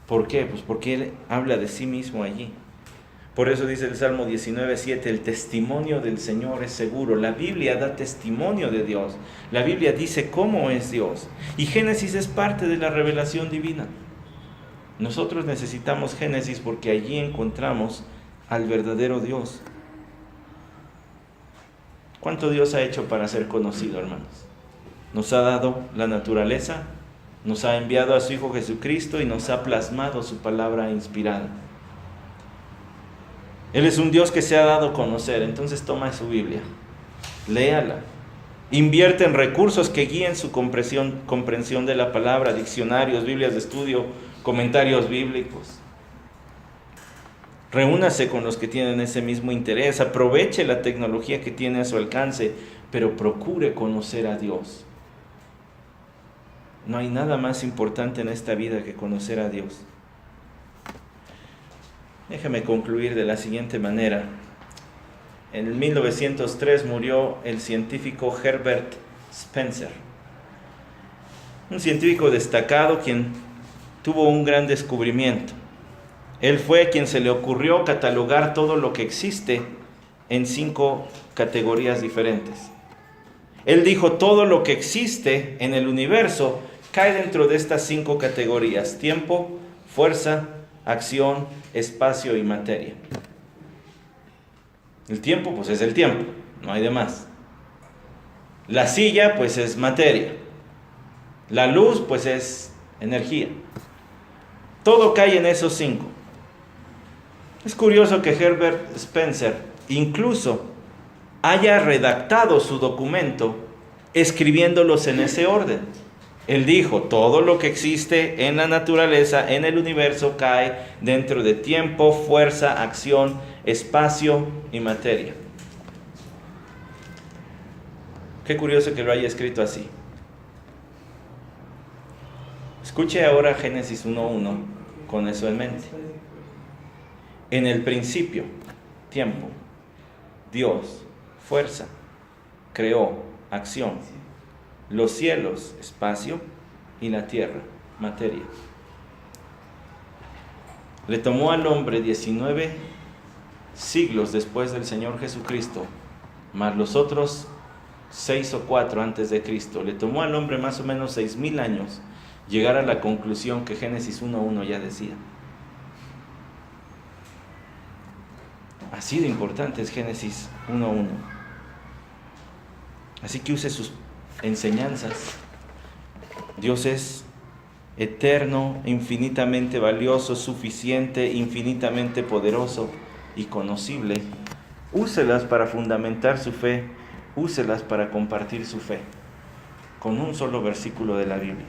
¿Por qué? Pues porque Él habla de sí mismo allí. Por eso dice el Salmo 19:7, el testimonio del Señor es seguro. La Biblia da testimonio de Dios. La Biblia dice cómo es Dios. Y Génesis es parte de la revelación divina. Nosotros necesitamos Génesis porque allí encontramos al verdadero Dios. ¿Cuánto Dios ha hecho para ser conocido, hermanos? Nos ha dado la naturaleza, nos ha enviado a su Hijo Jesucristo y nos ha plasmado su palabra inspirada. Él es un Dios que se ha dado a conocer, entonces toma su Biblia, léala, invierte en recursos que guíen su comprensión de la palabra, diccionarios, Biblias de estudio, comentarios bíblicos. Reúnase con los que tienen ese mismo interés, aproveche la tecnología que tiene a su alcance, pero procure conocer a Dios. No hay nada más importante en esta vida que conocer a Dios. Déjame concluir de la siguiente manera. En 1903 murió el científico Herbert Spencer, un científico destacado quien tuvo un gran descubrimiento. Él fue quien se le ocurrió catalogar todo lo que existe en 5 categorías diferentes. Él dijo, todo lo que existe en el universo cae dentro de estas 5 categorías: tiempo, fuerza, acción, espacio y materia. El tiempo, pues es el tiempo, no hay de más. La silla, pues es materia. La luz, pues es energía. Todo cae en esos 5. Es curioso que Herbert Spencer incluso haya redactado su documento escribiéndolos en ese orden. Él dijo, todo lo que existe en la naturaleza, en el universo, cae dentro de tiempo, fuerza, acción, espacio y materia. Qué curioso que lo haya escrito así. Escuche ahora Génesis 1:1 con eso en mente. En el principio, tiempo, Dios, fuerza, creó, acción, los cielos, espacio, y la tierra, materia. Le tomó al hombre 19 siglos después del Señor Jesucristo, más los otros 6 o 4 antes de Cristo. Le tomó al hombre más o menos 6,000 años llegar a la conclusión que Génesis 1:1 ya decía. Así de importante es Génesis 1:1. Así que use sus enseñanzas. Dios es eterno, infinitamente valioso, suficiente, infinitamente poderoso y conocible. Úselas para fundamentar su fe, úselas para compartir su fe, con un solo versículo de la Biblia.